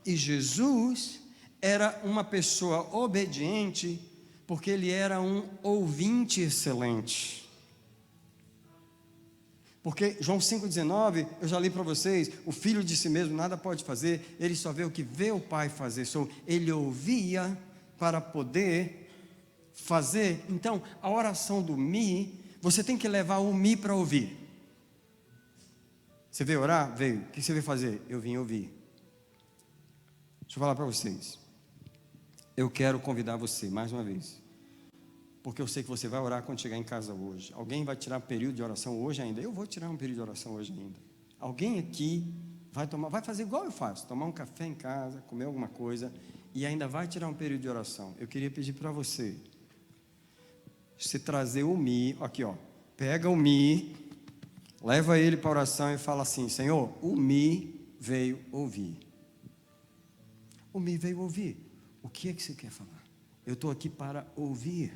E Jesus era uma pessoa obediente, porque ele era um ouvinte excelente. Porque João 5,19, eu já li para vocês, o filho de si mesmo nada pode fazer, ele só vê o que vê o pai fazer. Ele ouvia para poder fazer. Então, a oração do Mi, você tem que levar o Mi para ouvir. Você veio orar? Veio. O que você veio fazer? Eu vim ouvir. Deixa eu falar para vocês. Eu quero convidar você, mais uma vez, porque eu sei que você vai orar quando chegar em casa hoje. Alguém vai tirar um período de oração hoje ainda? Eu vou tirar um período de oração hoje ainda. Alguém aqui vai fazer igual eu faço, tomar um café em casa, comer alguma coisa, e ainda vai tirar um período de oração. Eu queria pedir para você trazer o Mi, aqui ó, pega o Mi, leva ele para a oração e fala assim, Senhor, o Mi veio ouvir. O Mi veio ouvir. O que é que você quer falar? Eu estou aqui para ouvir.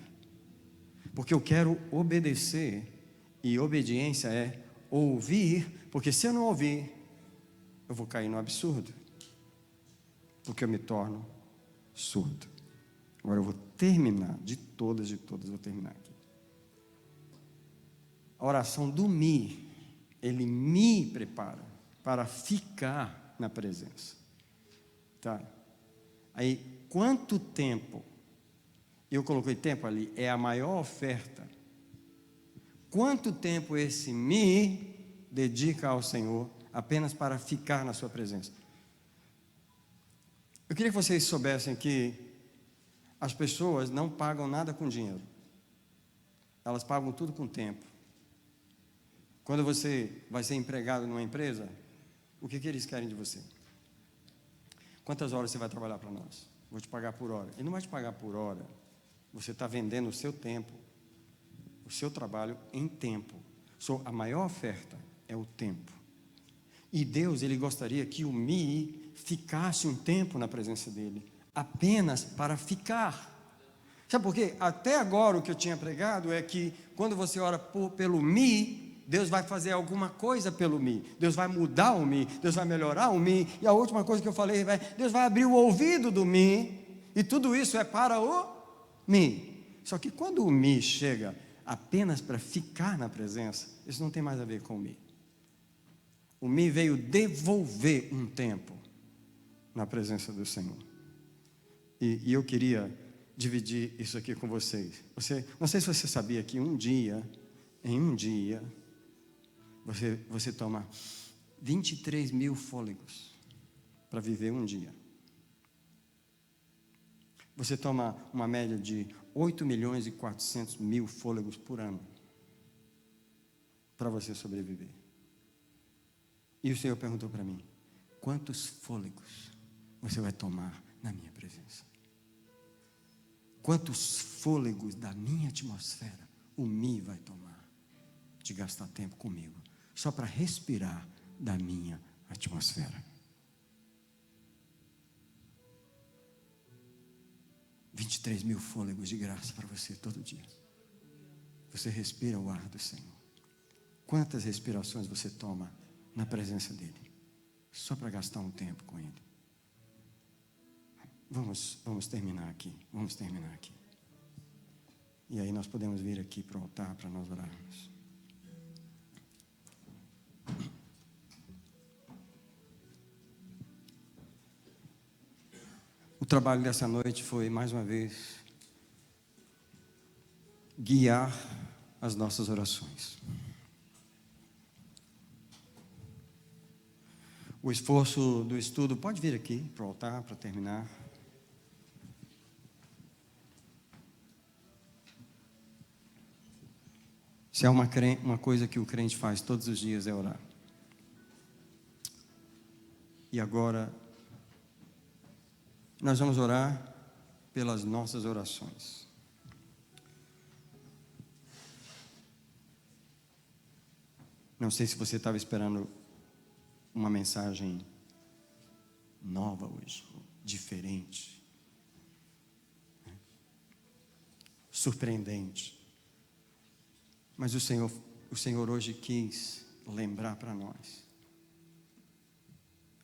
Porque eu quero obedecer. E obediência é ouvir. Porque se eu não ouvir, eu vou cair no absurdo. Porque eu me torno surdo. Agora eu vou terminar. De todas, vou terminar aqui. A oração do me, ele me prepara para ficar na presença. Tá? Aí, quanto tempo? Eu coloquei tempo ali, é a maior oferta. Quanto tempo esse me dedica ao Senhor apenas para ficar na sua presença? Eu queria que vocês soubessem que as pessoas não pagam nada com dinheiro. Elas pagam tudo com tempo. Quando você vai ser empregado numa empresa, o que eles querem de você? Quantas horas você vai trabalhar para nós? Vou te pagar por hora. Ele não vai te pagar por hora. Você está vendendo o seu tempo, o seu trabalho em tempo. A maior oferta é o tempo. E Deus, Ele gostaria que o me ficasse um tempo na presença dEle, apenas para ficar. Sabe por quê? Até agora o que eu tinha pregado é que quando você ora pelo me, Deus vai fazer alguma coisa pelo me. Deus vai mudar o me, Deus vai melhorar o me. E a última coisa que eu falei, Deus vai abrir o ouvido do me. E tudo isso é para o me. Só que quando o me chega apenas para ficar na presença, isso não tem mais a ver com o me. O me veio devolver um tempo na presença do Senhor. E eu queria dividir isso aqui com vocês. Não sei se você sabia que em um dia, você toma 23 mil fôlegos para viver um dia. Você toma uma média de 8 milhões e 400 mil fôlegos por ano para você sobreviver. E o Senhor perguntou para mim: quantos fôlegos você vai tomar na minha presença? Quantos fôlegos da minha atmosfera o me vai tomar de gastar tempo comigo, só para respirar da minha atmosfera? 23 mil fôlegos de graça para você todo dia. Você respira o ar do Senhor. Quantas respirações você toma na presença dEle, só para gastar um tempo com Ele? Vamos terminar aqui. E aí nós podemos vir aqui para o altar para nós orarmos. O trabalho dessa noite foi, mais uma vez, guiar as nossas orações. O esforço do estudo, pode vir aqui para o altar para terminar. Se há uma coisa que o crente faz todos os dias é orar. E agora, nós vamos orar pelas nossas orações. Não sei se você estava esperando uma mensagem nova hoje, diferente, surpreendente. Mas o Senhor hoje quis lembrar para nós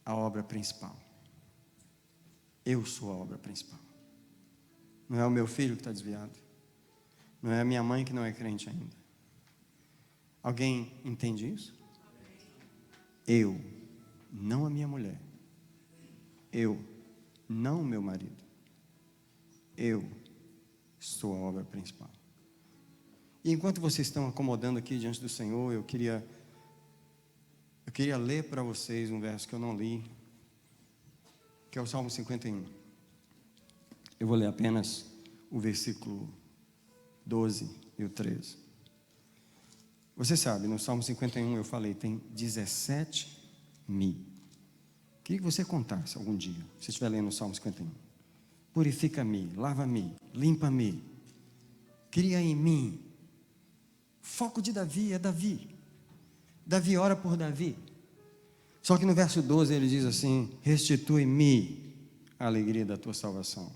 a obra principal. Eu sou a obra principal. Não é o meu filho que está desviado. Não é a minha mãe que não é crente ainda. Alguém entende isso? Eu, não a minha mulher. Eu, não o meu marido. Eu sou a obra principal. E enquanto vocês estão acomodando aqui diante do Senhor, eu queria ler para vocês um verso que eu não li, que é o Salmo 51. Eu vou ler apenas o versículo 12 e o 13. Você sabe, no Salmo 51 eu falei, tem 17 mil. Queria que você contasse algum dia, se estiver lendo o Salmo 51. Purifica-me, lava-me, limpa-me, cria em mim. Foco de Davi é Davi. Davi ora por Davi. Só que no verso 12 ele diz assim: restitui-me a alegria da tua salvação.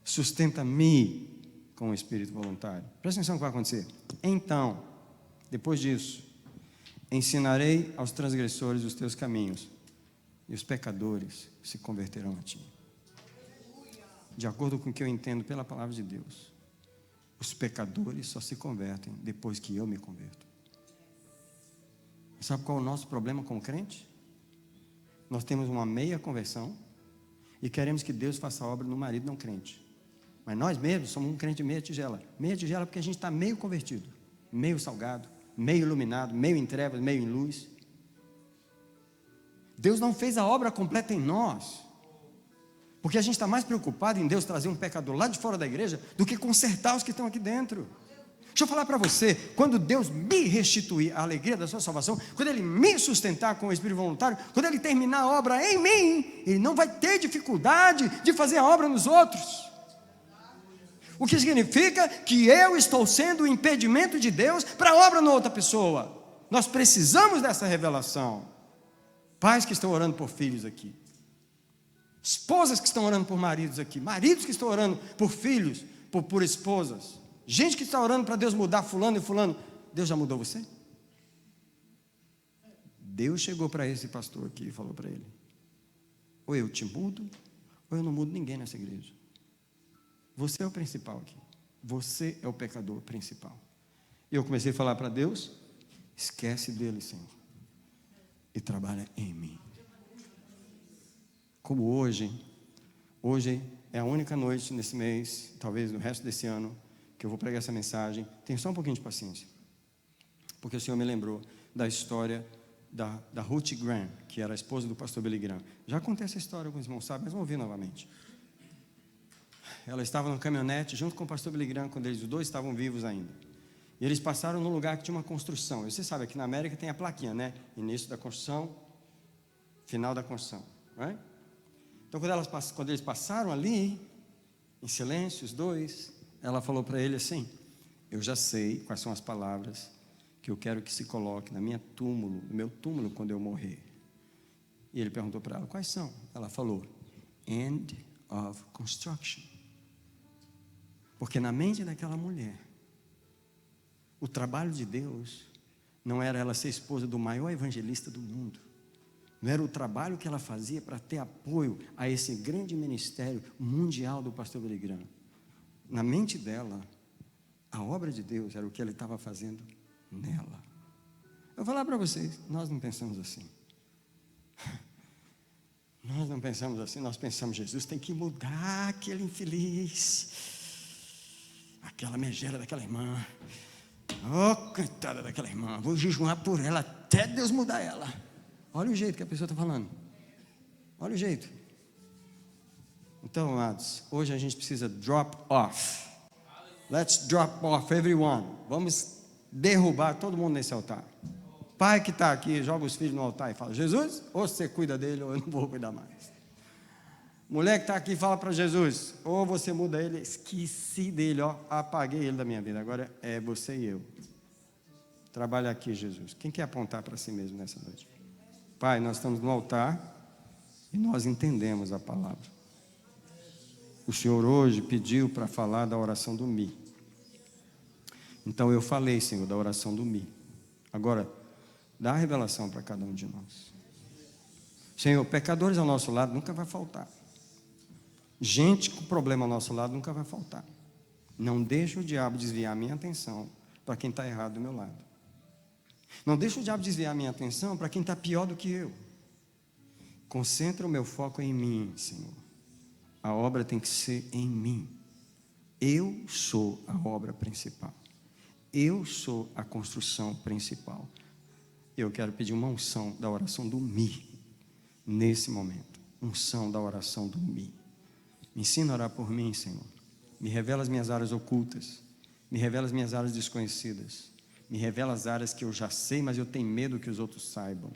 Sustenta-me com o espírito voluntário. Presta atenção no que vai acontecer. Então, depois disso, ensinarei aos transgressores os teus caminhos, e os pecadores se converterão a ti. De acordo com o que eu entendo pela palavra de Deus, os pecadores só se convertem depois que eu me converto. Sabe qual é o nosso problema como crente? Nós temos uma meia conversão e queremos que Deus faça a obra no marido não crente. Mas nós mesmos somos um crente meia tigela. Meia tigela porque a gente está meio convertido, meio salgado, meio iluminado, meio em trevas, meio em luz. Deus não fez a obra completa em nós, porque a gente está mais preocupado em Deus trazer um pecador lá de fora da igreja do que consertar os que estão aqui dentro. Deixa eu falar para você, quando Deus me restituir a alegria da sua salvação, quando Ele me sustentar com o Espírito voluntário, quando Ele terminar a obra em mim, Ele não vai ter dificuldade de fazer a obra nos outros. O que significa que eu estou sendo o impedimento de Deus para a obra na outra pessoa. Nós precisamos dessa revelação. Pais que estão orando por filhos aqui, esposas que estão orando por maridos aqui, maridos que estão orando por filhos, por esposas, gente que está orando para Deus mudar fulano e fulano. Deus já mudou você? Deus chegou para esse pastor aqui e falou para ele: ou eu te mudo, ou eu não mudo ninguém nessa igreja. Você é o principal aqui, você é o pecador principal. E eu comecei a falar para Deus: esquece dele, Senhor, e trabalha em mim. Como hoje é a única noite nesse mês, talvez no resto desse ano, que eu vou pregar essa mensagem. Tenha só um pouquinho de paciência, porque o Senhor me lembrou da história da Ruth Graham, que era a esposa do pastor Billy Graham. Já contei essa história, alguns irmãos sabem, mas vamos ouvir novamente. Ela estava no caminhonete junto com o pastor Billy Graham, quando os dois estavam vivos ainda. E eles passaram num lugar que tinha uma construção. Você sabe, aqui na América tem a plaquinha, né? Início da construção, final da construção, não é? Então, quando eles passaram ali, em silêncio, os dois, ela falou para ele assim: eu já sei quais são as palavras que eu quero que se coloque no meu túmulo quando eu morrer. E ele perguntou para ela: quais são? Ela falou: end of construction. Porque na mente daquela mulher, o trabalho de Deus não era ela ser esposa do maior evangelista do mundo. Não era o trabalho que ela fazia para ter apoio a esse grande ministério mundial do pastor Billy Graham. Na mente dela, a obra de Deus era o que ele estava fazendo nela. Eu vou falar para vocês, nós não pensamos assim. Nós não pensamos assim, nós pensamos: Jesus tem que mudar aquele infeliz, aquela megera daquela irmã. Oh, coitada daquela irmã, vou jejuar por ela até Deus mudar ela. Olha o jeito que a pessoa está falando. Olha o jeito. Então, amados, hoje a gente precisa drop off. Let's drop off everyone. Vamos derrubar todo mundo nesse altar. Pai que está aqui, joga os filhos no altar e fala: Jesus, ou você cuida dele ou eu não vou cuidar mais. Mulher que está aqui, fala para Jesus: ou você muda ele. Esqueci dele, ó, apaguei ele da minha vida, agora é você e eu. Trabalha aqui, Jesus. Quem quer apontar para si mesmo nessa noite? Pai, nós estamos no altar e nós entendemos a palavra. O Senhor hoje pediu para falar da oração do Mi. Então eu falei, Senhor, da oração do Mi. Agora, dá a revelação para cada um de nós. Senhor, pecadores ao nosso lado nunca vai faltar. Gente com problema ao nosso lado nunca vai faltar. Não deixe o diabo desviar a minha atenção para quem está errado do meu lado. Não deixe o diabo desviar a minha atenção para quem está pior do que eu. Concentra o meu foco em mim, Senhor. A obra tem que ser em mim. Eu sou a obra principal. Eu sou a construção principal. Eu quero pedir uma unção da oração do Mi, nesse momento. Unção da oração do Mi. Me ensina a orar por mim, Senhor. Me revela as minhas áreas ocultas. Me revela as minhas áreas desconhecidas. Me revela as áreas que eu já sei, mas eu tenho medo que os outros saibam.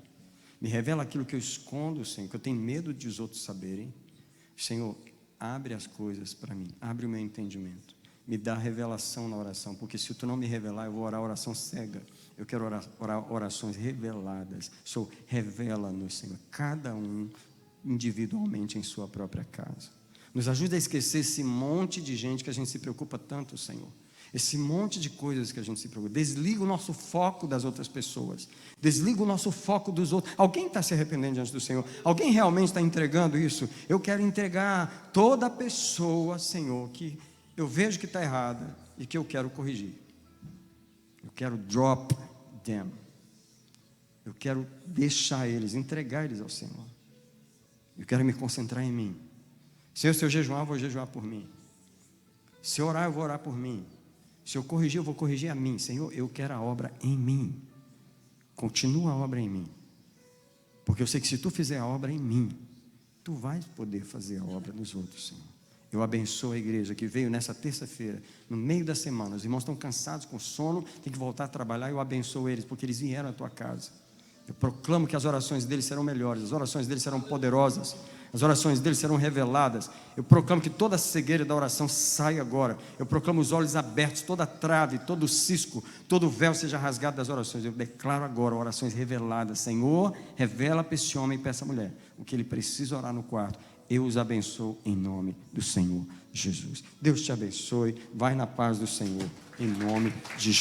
Me revela aquilo que eu escondo, Senhor, que eu tenho medo de os outros saberem. Senhor, abre as coisas para mim. Abre o meu entendimento. Me dá revelação na oração, porque se tu não me revelar, eu vou orar oração cega. Eu quero orar orações reveladas. Revela-nos, Senhor, cada um individualmente em sua própria casa. Nos ajuda a esquecer esse monte de gente que a gente se preocupa tanto, Senhor. Esse monte de coisas que a gente se preocupa. Desliga o nosso foco das outras pessoas. Desliga o nosso foco dos outros. Alguém está se arrependendo diante do Senhor? Alguém realmente está entregando isso? Eu quero entregar toda pessoa, Senhor, que eu vejo que está errada e que eu quero corrigir. Eu quero drop them. Eu quero deixar eles, entregar eles ao Senhor. Eu quero me concentrar em mim. Senhor, se eu jejuar, eu vou jejuar por mim. Se eu orar, eu vou orar por mim. Se eu corrigir, eu vou corrigir a mim. Senhor, eu quero a obra em mim. Continua a obra em mim. Porque eu sei que se tu fizer a obra em mim, tu vais poder fazer a obra nos outros, Senhor. Eu abençoo a igreja que veio nessa terça-feira, no meio da semana. Os irmãos estão cansados, com sono, tem que voltar a trabalhar. Eu abençoo eles, porque eles vieram à tua casa. Eu proclamo que as orações deles serão melhores, as orações deles serão poderosas, as orações deles serão reveladas. Eu proclamo que toda a cegueira da oração saia agora. Eu proclamo os olhos abertos, toda a trave, todo o cisco, todo o véu seja rasgado das orações. Eu declaro agora orações reveladas. Senhor, revela para esse homem e para essa mulher o que ele precisa orar no quarto. Eu os abençoo em nome do Senhor Jesus. Deus te abençoe. Vai na paz do Senhor, em nome de Jesus.